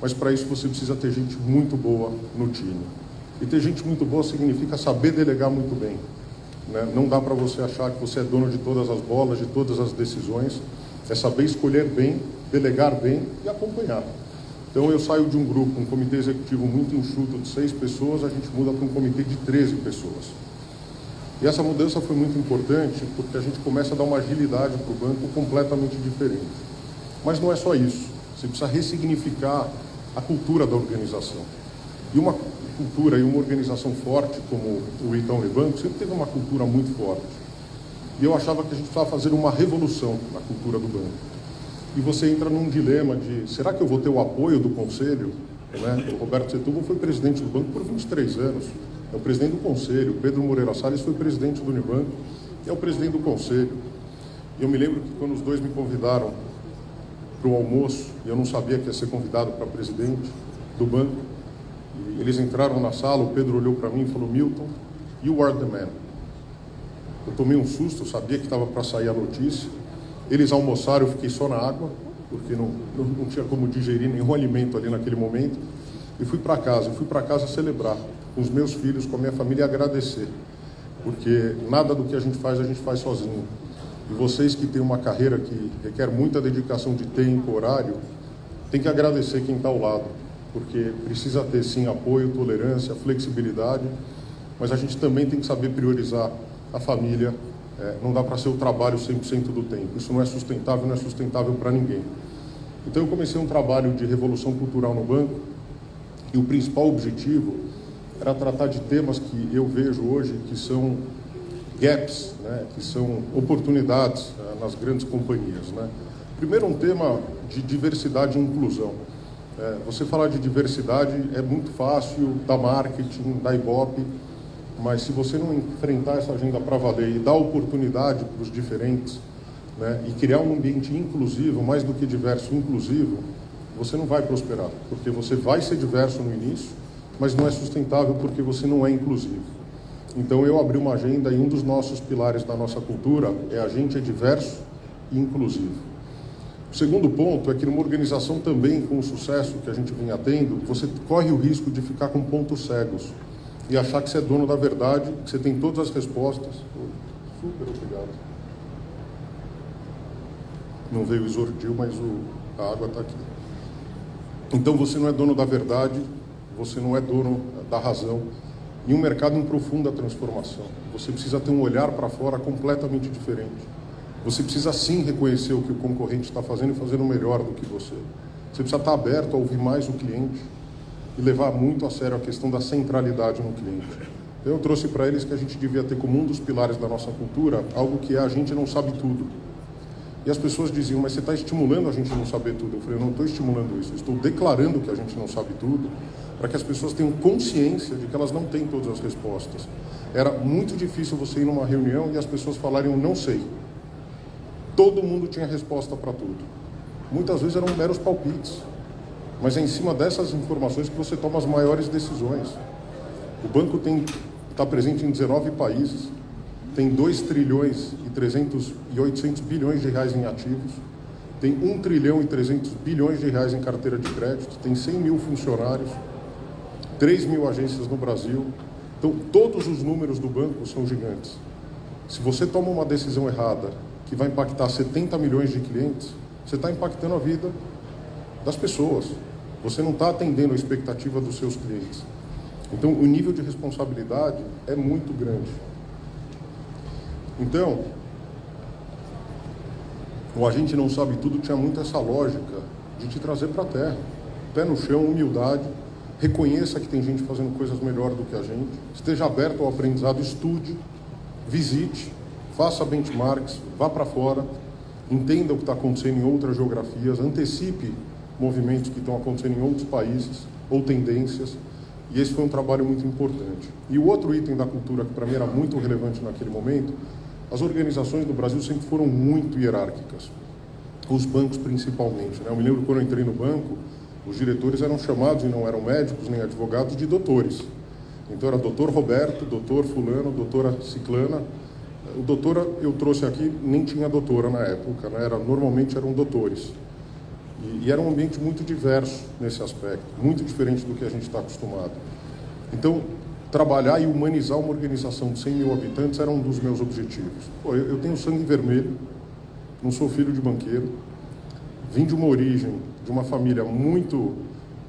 mas para isso você precisa ter gente muito boa no time. E ter gente muito boa significa saber delegar muito bem, né? Não dá para você achar que você é dono de todas as bolas, de todas as decisões. É saber escolher bem, delegar bem e acompanhar. Então eu saio de um grupo, um comitê executivo muito enxuto de 6 pessoas, a gente muda para um comitê de 13 pessoas. E essa mudança foi muito importante porque a gente começa a dar uma agilidade para o banco completamente diferente. Mas não é só isso. Você precisa ressignificar a cultura da organização. E uma cultura e uma organização forte como o Itaú Unibanco sempre teve uma cultura muito forte. E eu achava que a gente precisava fazer uma revolução na cultura do banco. E você entra num dilema de, será que eu vou ter o apoio do conselho? Né? O Roberto Setúbal foi presidente do banco por 23 anos. É o presidente do conselho. O Pedro Moreira Salles foi presidente do Unibanco e é o presidente do conselho. E eu me lembro que quando os dois me convidaram para o almoço, e eu não sabia que ia ser convidado para presidente do banco, e eles entraram na sala, o Pedro olhou para mim e falou, Milton, you are the man. Eu tomei um susto, eu sabia que estava para sair a notícia. Eles almoçaram, eu fiquei só na água, porque não tinha como digerir nenhum alimento ali naquele momento. E fui para casa. Fui para casa celebrar com os meus filhos, com a minha família, e agradecer. Porque nada do que a gente faz sozinho. E vocês que têm uma carreira que requer muita dedicação de tempo, horário, tem que agradecer quem está ao lado. Porque precisa ter, sim, apoio, tolerância, flexibilidade, mas a gente também tem que saber priorizar a família. Não dá para ser o trabalho 100% do tempo. Isso não é sustentável para ninguém. Então eu comecei um trabalho de revolução cultural no banco e o principal objetivo era tratar de temas que eu vejo hoje que são gaps, né, que são oportunidades nas grandes companhias, né. Primeiro, um tema de diversidade e inclusão. Você falar de diversidade é muito fácil, da marketing, da Ibope, mas se você não enfrentar essa agenda para valer e dar oportunidade para os diferentes, né, e criar um ambiente inclusivo, mais do que diverso, inclusivo, você não vai prosperar, porque você vai ser diverso no início, mas não é sustentável porque você não é inclusivo. Então eu abri uma agenda e um dos nossos pilares da nossa cultura é a gente é diverso e inclusivo. O segundo ponto é que numa organização também com o sucesso que a gente vinha tendo, você corre o risco de ficar com pontos cegos e achar que você é dono da verdade, que você tem todas as respostas. Super obrigado. Não veio o Isordil, mas a água está aqui. Então você não é dono da verdade, você não é dono da razão. Em um mercado em profunda transformação, você precisa ter um olhar para fora completamente diferente. Você precisa sim reconhecer o que o concorrente está fazendo e fazendo melhor do que você. Você precisa estar aberto a ouvir mais o cliente e levar muito a sério a questão da centralidade no cliente. Então, eu trouxe para eles que a gente devia ter como um dos pilares da nossa cultura algo que é a gente não sabe tudo. E as pessoas diziam, mas você está estimulando a gente não saber tudo. Eu falei, eu não estou estimulando isso, eu estou declarando que a gente não sabe tudo, para que as pessoas tenham consciência de que elas não têm todas as respostas. Era muito difícil você ir numa reunião e as pessoas falarem, eu não sei. Todo mundo tinha resposta para tudo. Muitas vezes eram meros palpites, mas é em cima dessas informações que você toma as maiores decisões. O banco está presente em 19 países, tem 2 trilhões e 800 bilhões de reais em ativos, tem 1 trilhão e 300 bilhões de reais em carteira de crédito, tem 100 mil funcionários, 3 mil agências no Brasil. Então, todos os números do banco são gigantes. Se você toma uma decisão errada, que vai impactar 70 milhões de clientes, você está impactando a vida das pessoas. Você não está atendendo a expectativa dos seus clientes. Então, o nível de responsabilidade é muito grande. Então, o A Gente Não Sabe Tudo tinha muito essa lógica de te trazer para a terra. Pé no chão, humildade, reconheça que tem gente fazendo coisas melhor do que a gente, esteja aberto ao aprendizado, estude, visite, faça benchmarks, vá para fora, entenda o que está acontecendo em outras geografias, antecipe movimentos que estão acontecendo em outros países ou tendências, e esse foi um trabalho muito importante. E o outro item da cultura que para mim era muito relevante naquele momento, as organizações do Brasil sempre foram muito hierárquicas, os bancos principalmente, né? Eu me lembro quando eu entrei no banco, os diretores eram chamados, e não eram médicos nem advogados, de doutores. Então era doutor Roberto, doutor fulano, doutora Ciclana. O doutora eu trouxe aqui, nem tinha doutora na época, né? Normalmente eram doutores. E era um ambiente muito diverso nesse aspecto, muito diferente do que a gente está acostumado. Então, trabalhar e humanizar uma organização de 100 mil habitantes era um dos meus objetivos. Pô, eu tenho sangue vermelho, não sou filho de banqueiro, vim de uma origem, de uma família muito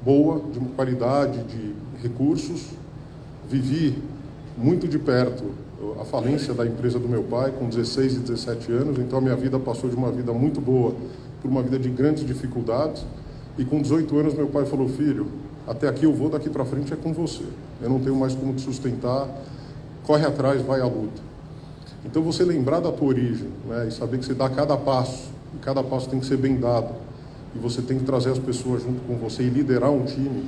boa, de uma qualidade de recursos, vivi muito de perto a falência da empresa do meu pai, com 16 e 17 anos, então a minha vida passou de uma vida muito boa por uma vida de grandes dificuldades, e com 18 anos meu pai falou, filho, até aqui eu vou, daqui para frente é com você, eu não tenho mais como te sustentar, corre atrás, vai à luta. Então você lembrar da tua origem, né, e saber que você dá cada passo, e cada passo tem que ser bem dado, e você tem que trazer as pessoas junto com você e liderar um time.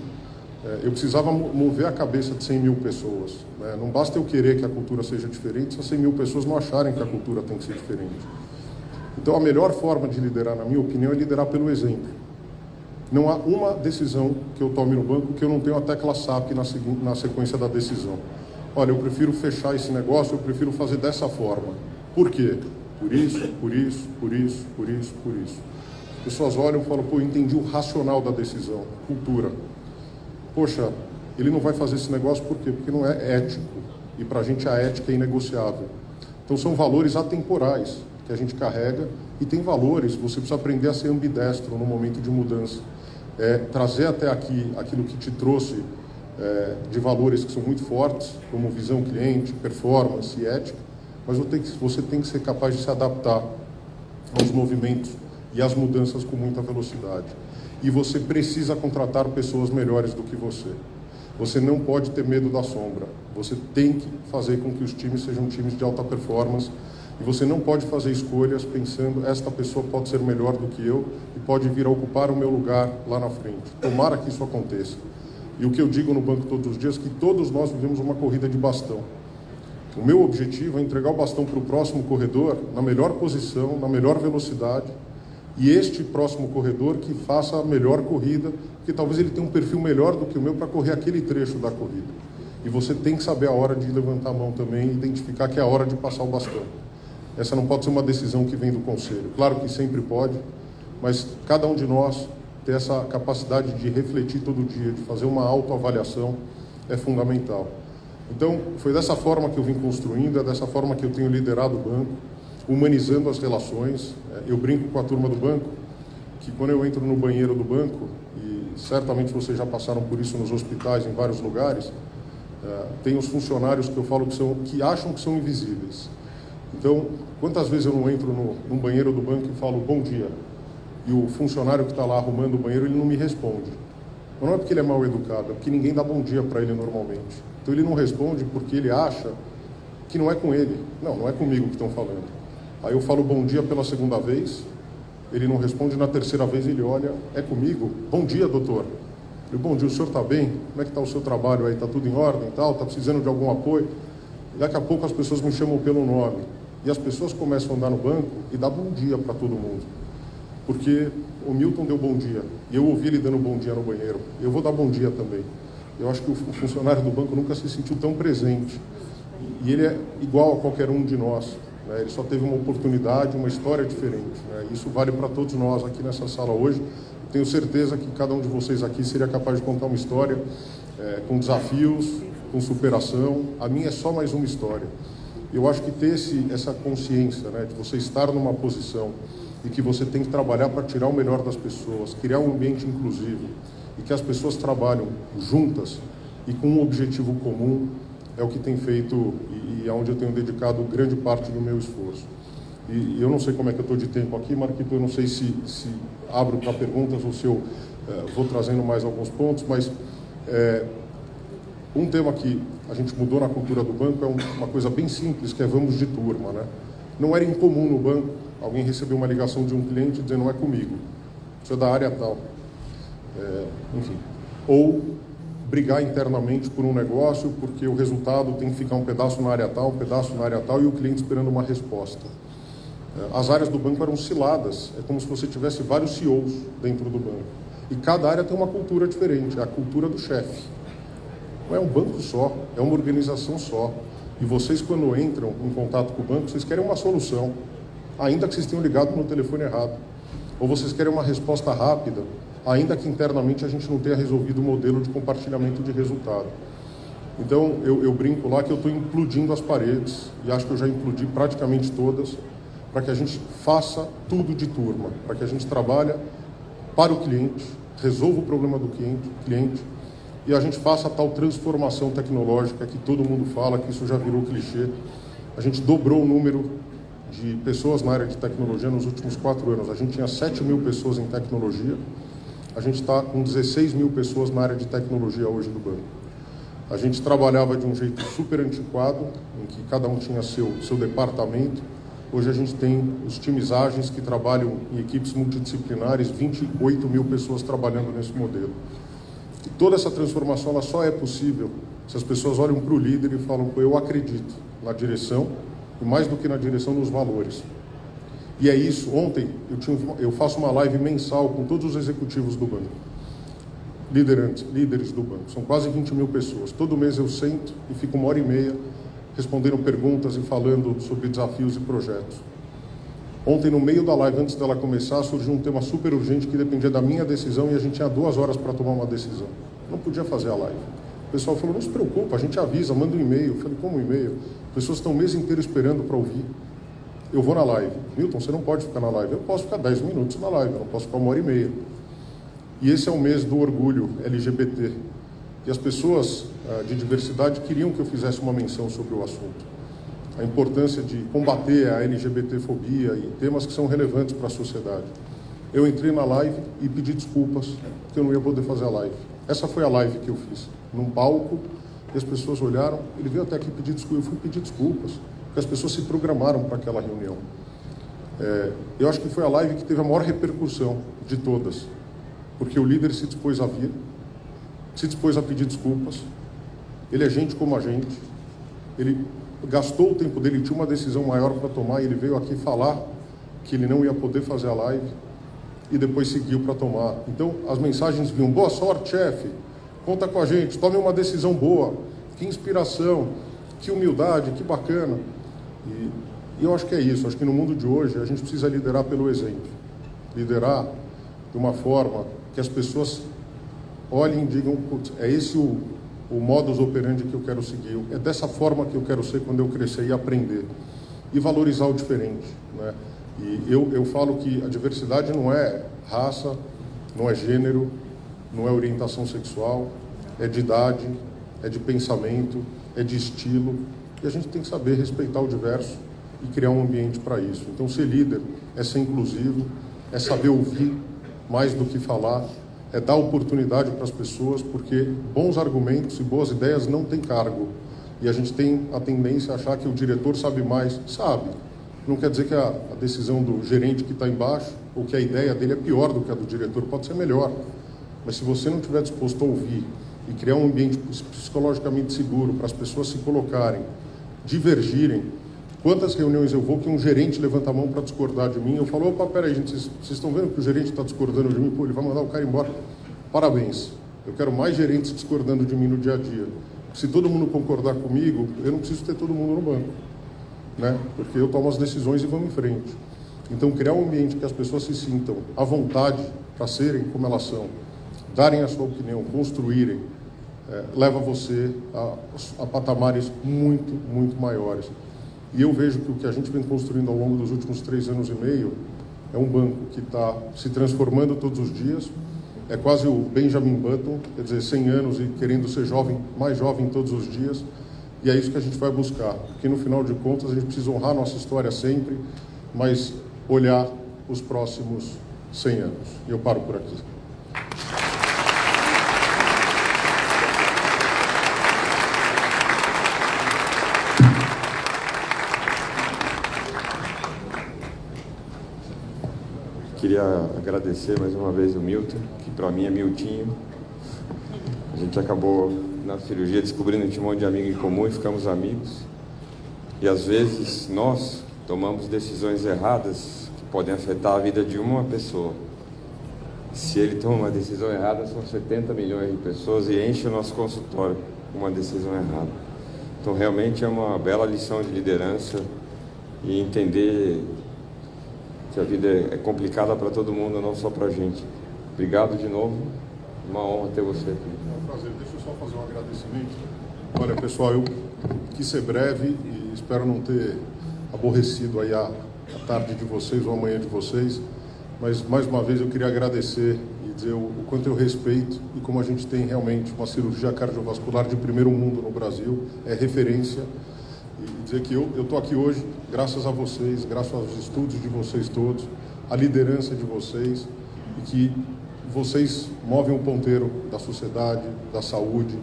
Eu precisava mover a cabeça de 100 mil pessoas, né? Não basta eu querer que a cultura seja diferente se as 100 mil pessoas não acharem que a cultura tem que ser diferente. Então a melhor forma de liderar, na minha opinião, é liderar pelo exemplo. Não há uma decisão que eu tome no banco que eu não tenho a tecla SAP na sequência da decisão. Olha, eu prefiro fechar esse negócio, eu prefiro fazer dessa forma. Por quê? Por isso, por isso, por isso, por isso, por isso. As pessoas olham e falam, pô, eu entendi o racional da decisão, cultura. Poxa, ele não vai fazer esse negócio por quê? Porque não é ético. E para a gente a ética é inegociável. Então são valores atemporais que a gente carrega e tem valores, você precisa aprender a ser ambidestro no momento de mudança. Trazer até aqui aquilo que te trouxe de valores que são muito fortes, como visão cliente, performance e ética, mas você tem que ser capaz de se adaptar aos movimentos e às mudanças com muita velocidade. E você precisa contratar pessoas melhores do que você. Você não pode ter medo da sombra. Você tem que fazer com que os times sejam times de alta performance. E você não pode fazer escolhas pensando, esta pessoa pode ser melhor do que eu e pode vir a ocupar o meu lugar lá na frente. Tomara que isso aconteça. E o que eu digo no banco todos os dias é que todos nós vivemos uma corrida de bastão. O meu objetivo é entregar o bastão para o próximo corredor na melhor posição, na melhor velocidade, e este próximo corredor que faça a melhor corrida, porque talvez ele tenha um perfil melhor do que o meu para correr aquele trecho da corrida. E você tem que saber a hora de levantar a mão também e identificar que é a hora de passar o bastão. Essa não pode ser uma decisão que vem do conselho. Claro que sempre pode, mas cada um de nós ter essa capacidade de refletir todo dia, de fazer uma autoavaliação é fundamental. Então, foi dessa forma que eu vim construindo, é dessa forma que eu tenho liderado o banco, humanizando as relações. Eu brinco com a turma do banco, que quando eu entro no banheiro do banco, e certamente vocês já passaram por isso nos hospitais, em vários lugares, tem os funcionários que eu falo que acham que são invisíveis. Então, quantas vezes eu não entro no banheiro do banco e falo bom dia, e o funcionário que está lá arrumando o banheiro, ele não me responde. Não é porque ele é mal educado, é porque ninguém dá bom dia para ele normalmente. Então ele não responde porque ele acha que não é com ele. Não é comigo que estão falando. Aí eu falo bom dia pela segunda vez, ele não responde, na terceira vez ele olha, é comigo? Bom dia, doutor. Eu, bom dia, o senhor está bem? Como é que está o seu trabalho aí? Está tudo em ordem e tal? Está precisando de algum apoio? E daqui a pouco as pessoas me chamam pelo nome. E as pessoas começam a andar no banco e dá bom dia para todo mundo. Porque o Milton deu bom dia, e eu ouvi ele dando bom dia no banheiro. Eu vou dar bom dia também. Eu acho que o funcionário do banco nunca se sentiu tão presente. E ele é igual a qualquer um de nós, né? Ele só teve uma oportunidade, uma história diferente, né? Isso vale para todos nós aqui nessa sala hoje. Tenho certeza que cada um de vocês aqui seria capaz de contar uma história com desafios, com superação. A minha é só mais uma história. Eu acho que ter essa consciência, né, de você estar numa posição e que você tem que trabalhar para tirar o melhor das pessoas, criar um ambiente inclusivo e que as pessoas trabalham juntas e com um objetivo comum, é o que tem feito e é onde eu tenho dedicado grande parte do meu esforço. E eu não sei como é que eu estou de tempo aqui, Marquito, eu não sei se abro para perguntas ou se eu vou trazendo mais alguns pontos, mas um tema que a gente mudou na cultura do banco é uma coisa bem simples, que é vamos de turma, né? Não era incomum no banco alguém receber uma ligação de um cliente dizendo não é comigo, isso é da área tal. Enfim, ou brigar internamente por um negócio porque o resultado tem que ficar um pedaço na área tal, um pedaço na área tal e o cliente esperando uma resposta. As áreas do banco eram ciladas, é como se você tivesse vários CEOs dentro do banco. E cada área tem uma cultura diferente, é a cultura do chefe. Não é um banco só, é uma organização só. E vocês, quando entram em contato com o banco, vocês querem uma solução, ainda que vocês tenham ligado no telefone errado. Ou vocês querem uma resposta rápida, ainda que internamente a gente não tenha resolvido o modelo de compartilhamento de resultado. Então, eu brinco lá que eu estou implodindo as paredes, e acho que eu já implodi praticamente todas, para que a gente faça tudo de turma, para que a gente trabalhe para o cliente, resolva o problema do cliente, e a gente faça a tal transformação tecnológica que todo mundo fala, que isso já virou clichê. A gente dobrou o número de pessoas na área de tecnologia nos últimos 4 anos. A gente tinha 7 mil pessoas em tecnologia, a gente está com 16 mil pessoas na área de tecnologia hoje do banco. A gente trabalhava de um jeito super antiquado, em que cada um tinha seu departamento. Hoje a gente tem os times ágeis que trabalham em equipes multidisciplinares, 28 mil pessoas trabalhando nesse modelo. E toda essa transformação ela só é possível se as pessoas olham para o líder e falam, eu acredito na direção, e mais do que na direção, nos valores. E é isso. Ontem eu faço uma live mensal com todos os executivos do banco, líderes do banco. São quase 20 mil pessoas. Todo mês eu sento e fico 1h30 respondendo perguntas e falando sobre desafios e projetos. Ontem, no meio da live, antes dela começar, surgiu um tema super urgente que dependia da minha decisão e a gente tinha 2 horas para tomar uma decisão. Não podia fazer a live. O pessoal falou, não se preocupa, a gente avisa, manda um e-mail. Eu falei, como um e-mail? As pessoas estão o mês inteiro esperando para ouvir. Eu vou na live. Milton, você não pode ficar na live. Eu posso ficar 10 minutos na live, eu não posso ficar 1h30. E esse é o mês do orgulho LGBT. E as pessoas de diversidade queriam que eu fizesse uma menção sobre o assunto. A importância de combater a LGBTfobia e temas que são relevantes para a sociedade. Eu entrei na live e pedi desculpas, porque eu não ia poder fazer a live. Essa foi a live que eu fiz, num palco, e as pessoas olharam, ele veio até aqui pedir desculpas, eu fui pedir desculpas, porque as pessoas se programaram para aquela reunião. Eu acho que foi a live que teve a maior repercussão de todas, porque o líder se dispôs a vir, se dispôs a pedir desculpas, ele é gente como a gente, ele gastou o tempo dele, tinha uma decisão maior para tomar, e ele veio aqui falar que ele não ia poder fazer a live, e depois seguiu para tomar. Então, as mensagens vinham, boa sorte, chefe, conta com a gente, tome uma decisão boa, que inspiração, que humildade, que bacana. E eu acho que é isso, acho que no mundo de hoje a gente precisa liderar pelo exemplo. liderar de uma forma que as pessoas olhem e digam, putz, é esse o modus operandi que eu quero seguir, é dessa forma que eu quero ser quando eu crescer e aprender, e valorizar o diferente, né? E eu falo que a diversidade não é raça, não é gênero, não é orientação sexual, é de idade, é de pensamento, é de estilo, e a gente tem que saber respeitar o diverso e criar um ambiente para isso. Então, ser líder é ser inclusivo, é saber ouvir mais do que falar, é dar oportunidade para as pessoas, porque bons argumentos e boas ideias não têm cargo. E a gente tem a tendência a achar que o diretor sabe mais. Sabe. Não quer dizer que a decisão do gerente que está embaixo, ou que a ideia dele é pior do que a do diretor, pode ser melhor. Mas se você não estiver disposto a ouvir e criar um ambiente psicologicamente seguro para as pessoas se colocarem, divergirem. Quantas reuniões eu vou que um gerente levanta a mão para discordar de mim? Eu falo, opa, peraí, gente, vocês estão vendo que o gerente está discordando de mim? Pô, ele vai mandar o cara embora. Parabéns. Eu quero mais gerentes discordando de mim no dia a dia. Se todo mundo concordar comigo, eu não preciso ter todo mundo no banco, né? Porque eu tomo as decisões e vamos em frente. Então, criar um ambiente que as pessoas se sintam à vontade para serem como elas são, darem a sua opinião, construírem, leva você a patamares muito, muito maiores. E eu vejo que o que a gente vem construindo ao longo dos últimos 3 anos e meio é um banco que está se transformando todos os dias. É quase o Benjamin Button, quer dizer, 100 anos e querendo ser jovem, mais jovem todos os dias. E é isso que a gente vai buscar, porque no final de contas a gente precisa honrar nossa história sempre, mas olhar os próximos 100 anos. E eu paro por aqui. Queria agradecer mais uma vez o Milton, que para mim é Miltinho. A gente acabou na cirurgia descobrindo que tinha um monte de amigos em comum e ficamos amigos. E às vezes nós tomamos decisões erradas que podem afetar a vida de uma pessoa. Se ele toma uma decisão errada, são 70 milhões de pessoas e enche o nosso consultório com uma decisão errada. Então realmente é uma bela lição de liderança e entender que a vida é complicada para todo mundo, não só para a gente. Obrigado de novo, uma honra ter você aqui. É um prazer, deixa eu só fazer um agradecimento. Olha, pessoal, eu quis ser breve e espero não ter aborrecido aí a tarde de vocês ou a manhã de vocês, mas mais uma vez eu queria agradecer e dizer o quanto eu respeito e como a gente tem realmente uma cirurgia cardiovascular de primeiro mundo no Brasil, é referência. E dizer que eu estou aqui hoje graças a vocês, graças aos estudos de vocês todos, a liderança de vocês, e que vocês movem o ponteiro da sociedade, da saúde,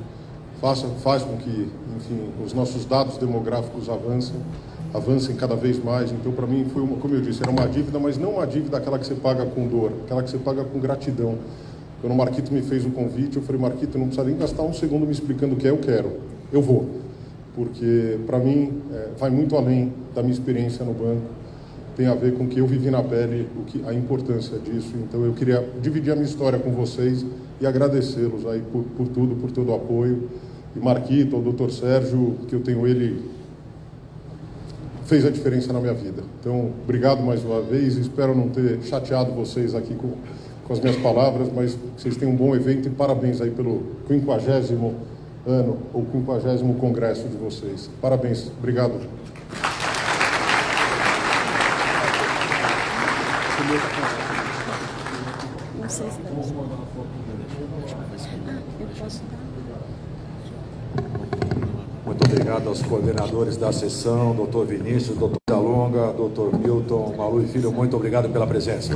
faz com que, enfim, os nossos dados demográficos avancem cada vez mais. Então, para mim, foi como eu disse, era uma dívida, mas não uma dívida aquela que você paga com dor, aquela que você paga com gratidão. Quando o Marquito me fez o convite, eu falei, Marquito, não precisa nem gastar um segundo me explicando o que é, eu quero, eu vou. Porque, para mim, vai muito além da minha experiência no banco, tem a ver com o que eu vivi na pele, a importância disso. Então, eu queria dividir a minha história com vocês e agradecê-los aí por tudo, por todo o apoio. E Marquito, o Dr. Sérgio, que eu tenho ele, fez a diferença na minha vida. Então, obrigado mais uma vez, espero não ter chateado vocês aqui com as minhas palavras, mas que vocês tenham um bom evento e parabéns aí pelo 50º ano, ou 50º congresso de vocês. Parabéns. Obrigado. Não sei se eu posso dar. Muito obrigado aos coordenadores da sessão, doutor Vinícius, doutor Dalonga, doutor Milton, Malu e Filho, muito obrigado pela presença.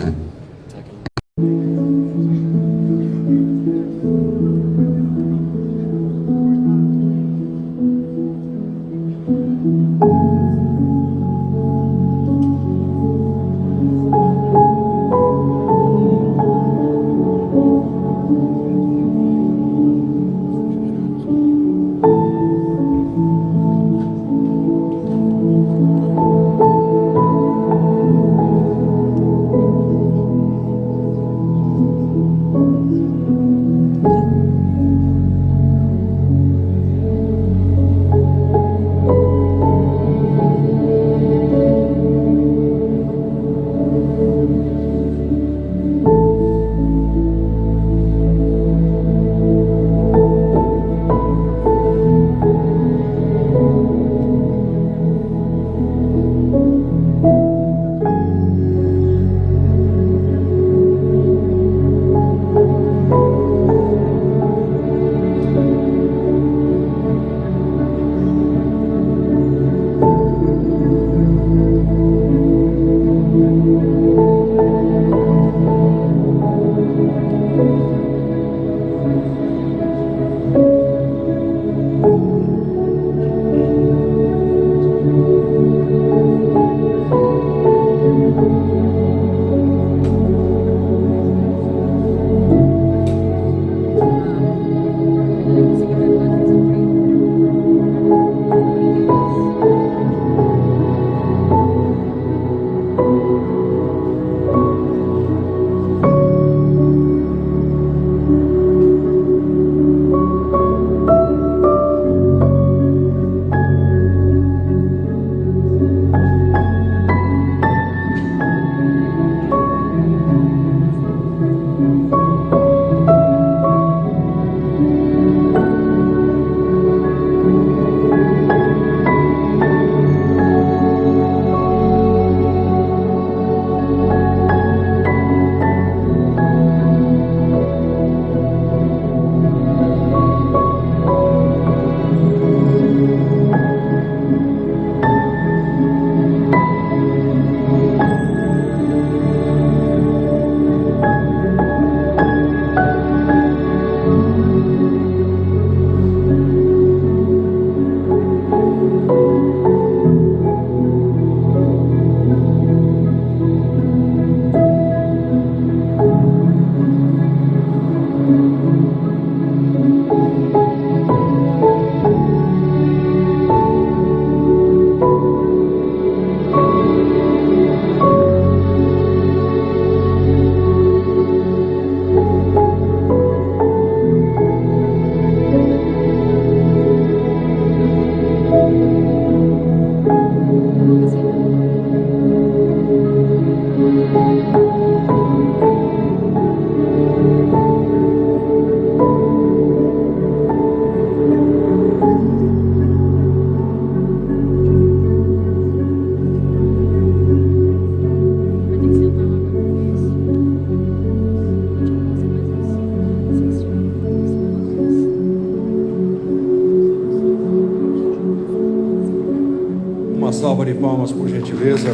Uma salva de palmas, por gentileza.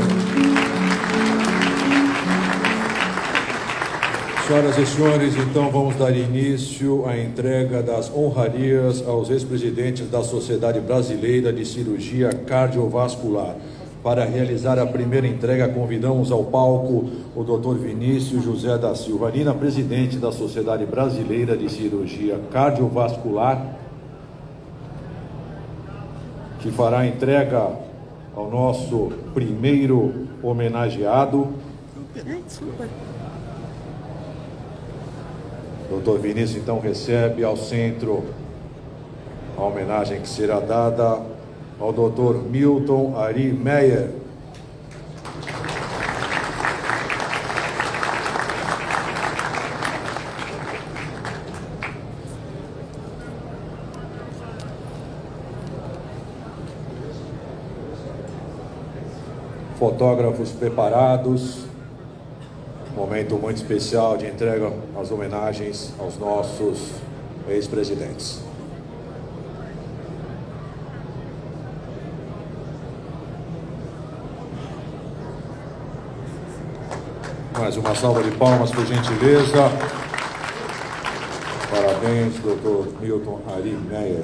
Senhoras e senhores, então vamos dar início à entrega das honrarias aos ex-presidentes da Sociedade Brasileira de Cirurgia Cardiovascular. Para realizar a primeira entrega, convidamos ao palco o Dr. Vinícius José da Silva Nina, presidente da Sociedade Brasileira de Cirurgia Cardiovascular, que fará a entrega ao nosso primeiro homenageado. Desculpa. Dr. Vinícius, então, recebe ao centro a homenagem que será dada ao Dr. Milton Ari Meyer. Fotógrafos preparados. Momento muito especial de entrega às homenagens aos nossos ex-presidentes. Mais uma salva de palmas, por gentileza. Parabéns, Dr. Milton Ari Meyer.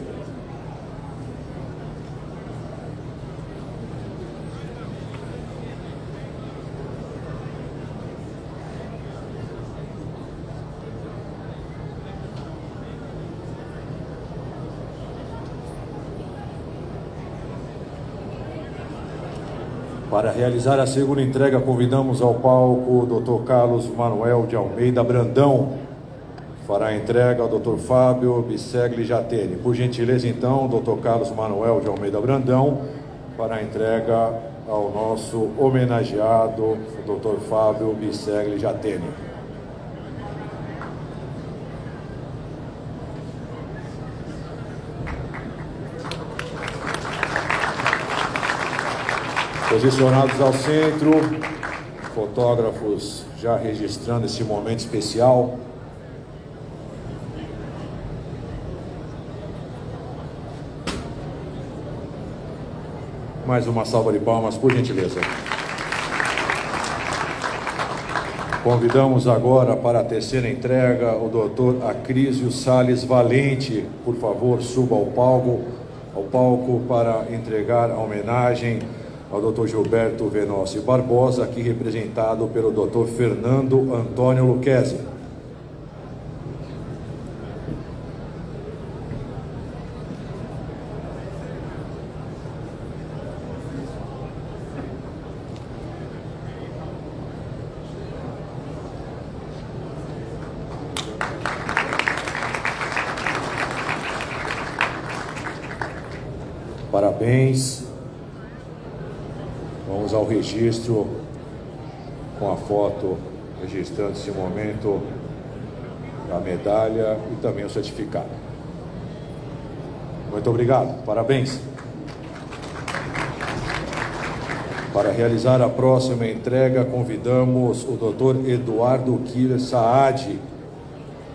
Para realizar a segunda entrega, convidamos ao palco o Dr. Carlos Manuel de Almeida Brandão. Fará a entrega ao Dr. Fábio Bisegli Jatene. Por gentileza, então, Dr. Carlos Manuel de Almeida Brandão, para a entrega ao nosso homenageado, o Dr. Fábio Bisegli Jatene. Posicionados ao centro, fotógrafos já registrando esse momento especial. Mais uma salva de palmas, por gentileza. Convidamos agora para a terceira entrega o Dr. Acrísio Salles Valente. Por favor, suba ao palco para entregar a homenagem ao Dr. Gilberto Venossi Barbosa, aqui representado pelo Dr. Fernando Antônio Luquezzi. Parabéns. Vamos ao registro com a foto registrando esse momento, a medalha e também o certificado. Muito obrigado, parabéns. Para realizar a próxima entrega, convidamos o Dr. Eduardo Killer Saad,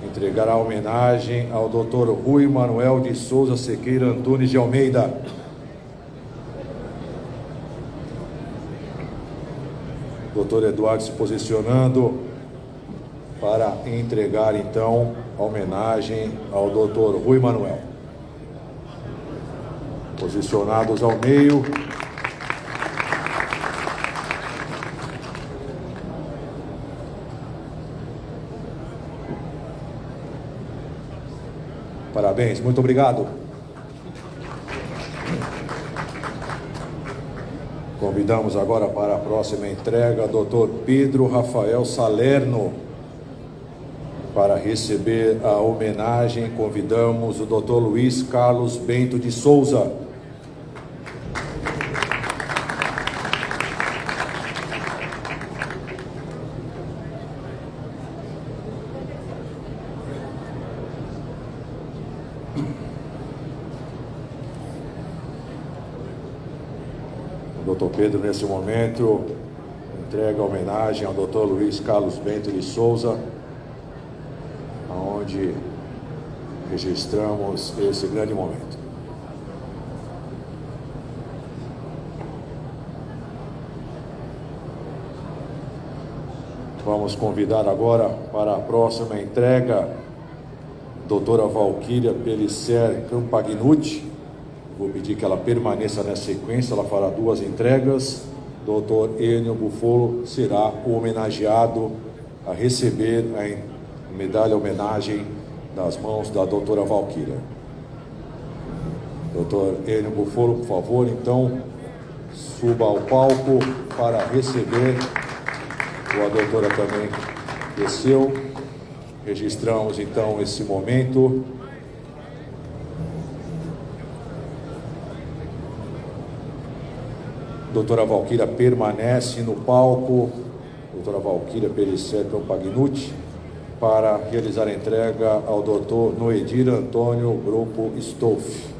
entregará a homenagem ao Dr. Rui Manuel de Souza Sequeira Antunes de Almeida. Dr. Eduardo se posicionando para entregar, então, a homenagem ao Dr. Rui Manuel. Posicionados ao meio. Parabéns, muito obrigado. Convidamos agora para a próxima entrega Dr. Pedro Rafael Salerno. Para receber a homenagem, convidamos o Dr. Luiz Carlos Bento de Souza. Dr. Pedro, nesse momento, entrega a homenagem ao Dr. Luiz Carlos Bento de Souza, onde registramos esse grande momento. Vamos convidar agora para a próxima entrega doutora Valquíria Pellicer Campagnucci. Vou pedir que ela permaneça nessa sequência, ela fará 2 entregas. Dr. Enio Buffolo será o homenageado a receber a medalha homenagem das mãos da doutora Valquíria. Dr. Enio Buffolo, por favor, então, suba ao palco para receber. A doutora também desceu. Registramos então esse momento. Doutora Valquíria permanece no palco, doutora Valquíria Pellicer Campagnucci, para realizar a entrega ao doutor Noedir Antônio Grupo Stolf.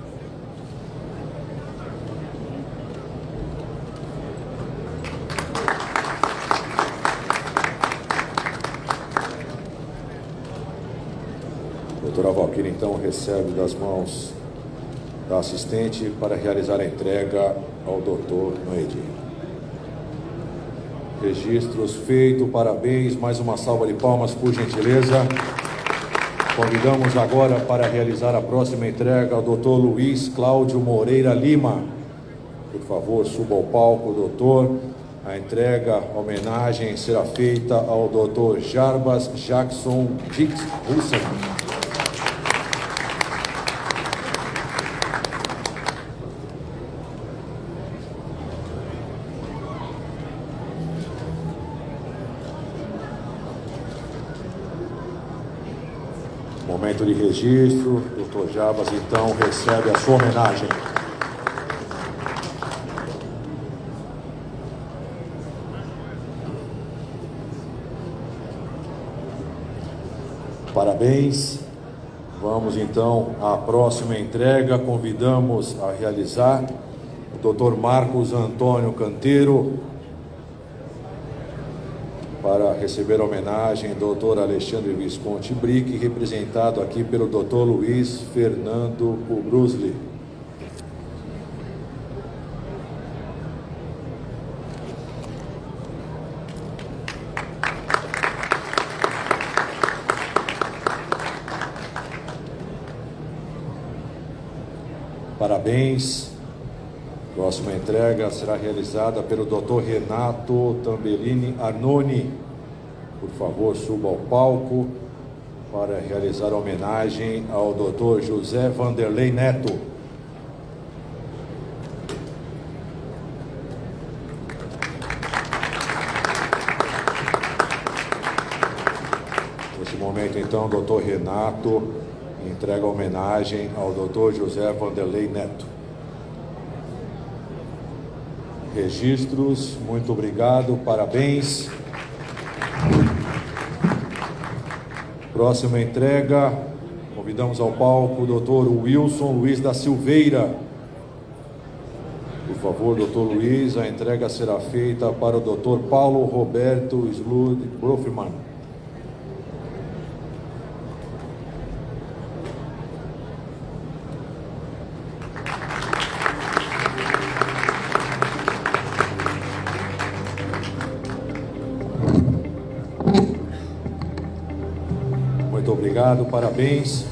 Doutora Valquíria, então, recebe das mãos da assistente para realizar a entrega ao doutor Noedir. Registros feitos, parabéns, mais uma salva de palmas, por gentileza. Convidamos agora para realizar a próxima entrega ao doutor Luiz Cláudio Moreira Lima. Por favor, suba ao palco, doutor. A entrega, a homenagem será feita ao doutor Jarbas Jackson Dix Hussein. Momento de registro, Dr. Jarbas, então, recebe a sua homenagem. Parabéns. Vamos, então, à próxima entrega. Convidamos a realizar o Dr. Marcos Antônio Canteiro, para receber a homenagem do Dr. Alexandre Visconti Brick, representado aqui pelo Dr. Luiz Fernando Kubrusli. Parabéns. Próxima entrega será realizada pelo Dr. Renato Tambellini Arnoni. Por favor, suba ao palco para realizar a homenagem ao Dr. José Vanderlei Neto. Neste momento, então, o Dr. Renato entrega a homenagem ao Dr. José Vanderlei Neto. Registros, muito obrigado, parabéns. Próxima entrega, convidamos ao palco o Dr. Wilson Luiz da Silveira. Por favor, Dr. Luiz, a entrega será feita para o Dr. Paulo Roberto Slud Brofman. Muito obrigado, parabéns.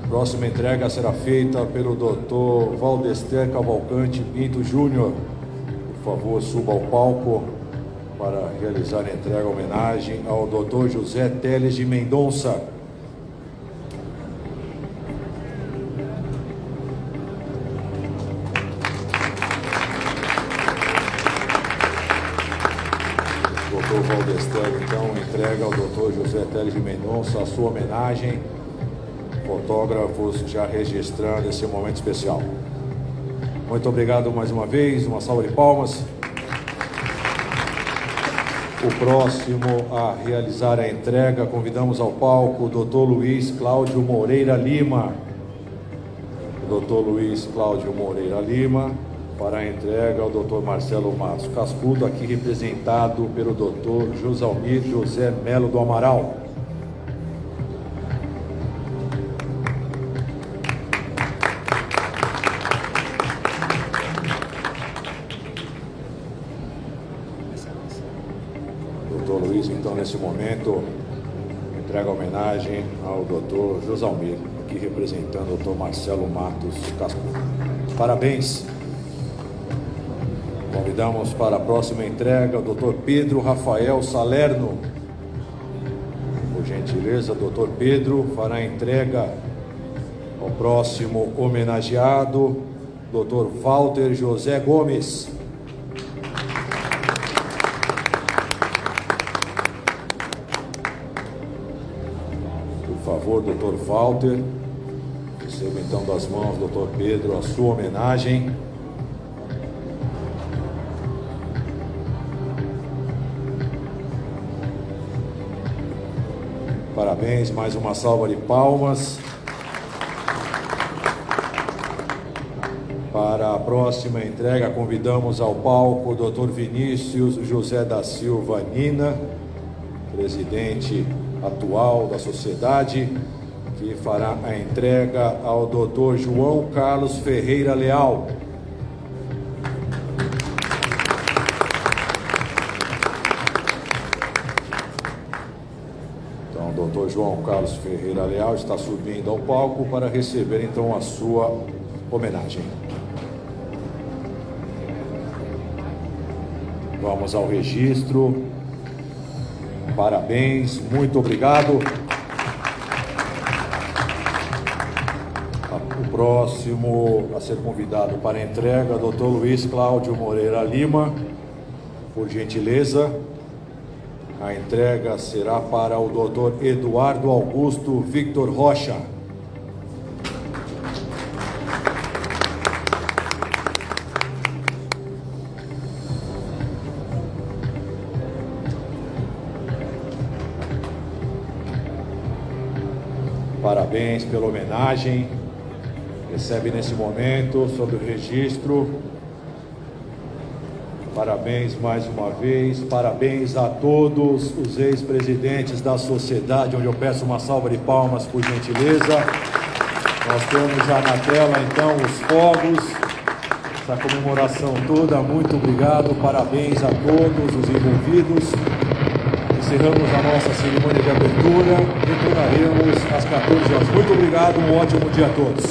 Próxima entrega será feita pelo Dr. Valdester Cavalcante Pinto Júnior. Por favor, suba ao palco para realizar a entrega homenagem ao Dr. José Teles de Mendonça. Dr. Valdester, então, entrega ao Dr. José Teles de Mendonça a sua homenagem. Fotógrafos já registrando esse momento especial. Muito obrigado mais uma vez, uma salva de palmas. O próximo a realizar a entrega, convidamos ao palco o Dr. Luiz Cláudio Moreira Lima. O Dr. Luiz Cláudio Moreira Lima para a entrega ao Dr. Marcelo Matos Cascudo, aqui representado pelo Dr. Josalmir José Melo do Amaral. Dr. Luiz, então, nesse momento, entrega homenagem ao Dr. Josalmir, aqui representando o Dr. Marcelo Matos Cascudo. Parabéns. Convidamos para a próxima entrega o Dr. Pedro Rafael Salerno. Por gentileza, Dr. Pedro fará a entrega ao próximo homenageado, Dr. Walter José Gomes. Por favor, Dr. Walter, receba então das mãos do Dr. Pedro a sua homenagem. Parabéns, mais uma salva de palmas. Para a próxima entrega, convidamos ao palco o Dr. Vinícius José da Silva Nina, presidente atual da sociedade, que fará a entrega ao Dr. João Carlos Ferreira Leal. Então, o Dr. João Carlos Ferreira Leal está subindo ao palco para receber então a sua homenagem. Vamos ao registro. Parabéns, muito obrigado. O próximo a ser convidado para a entrega, Dr. Luiz Cláudio Moreira Lima, por gentileza. A entrega será para o Dr. Eduardo Augusto Victor Rocha. Parabéns pela homenagem. Recebe nesse momento, sob o registro. Parabéns mais uma vez. Parabéns a todos os ex-presidentes da sociedade, onde eu peço uma salva de palmas, por gentileza. Nós temos já na tela, então, os fogos, essa comemoração toda. Muito obrigado. Parabéns a todos os envolvidos. Encerramos a nossa cerimônia de abertura. Retornaremos às 14 horas. Muito obrigado, um ótimo dia a todos.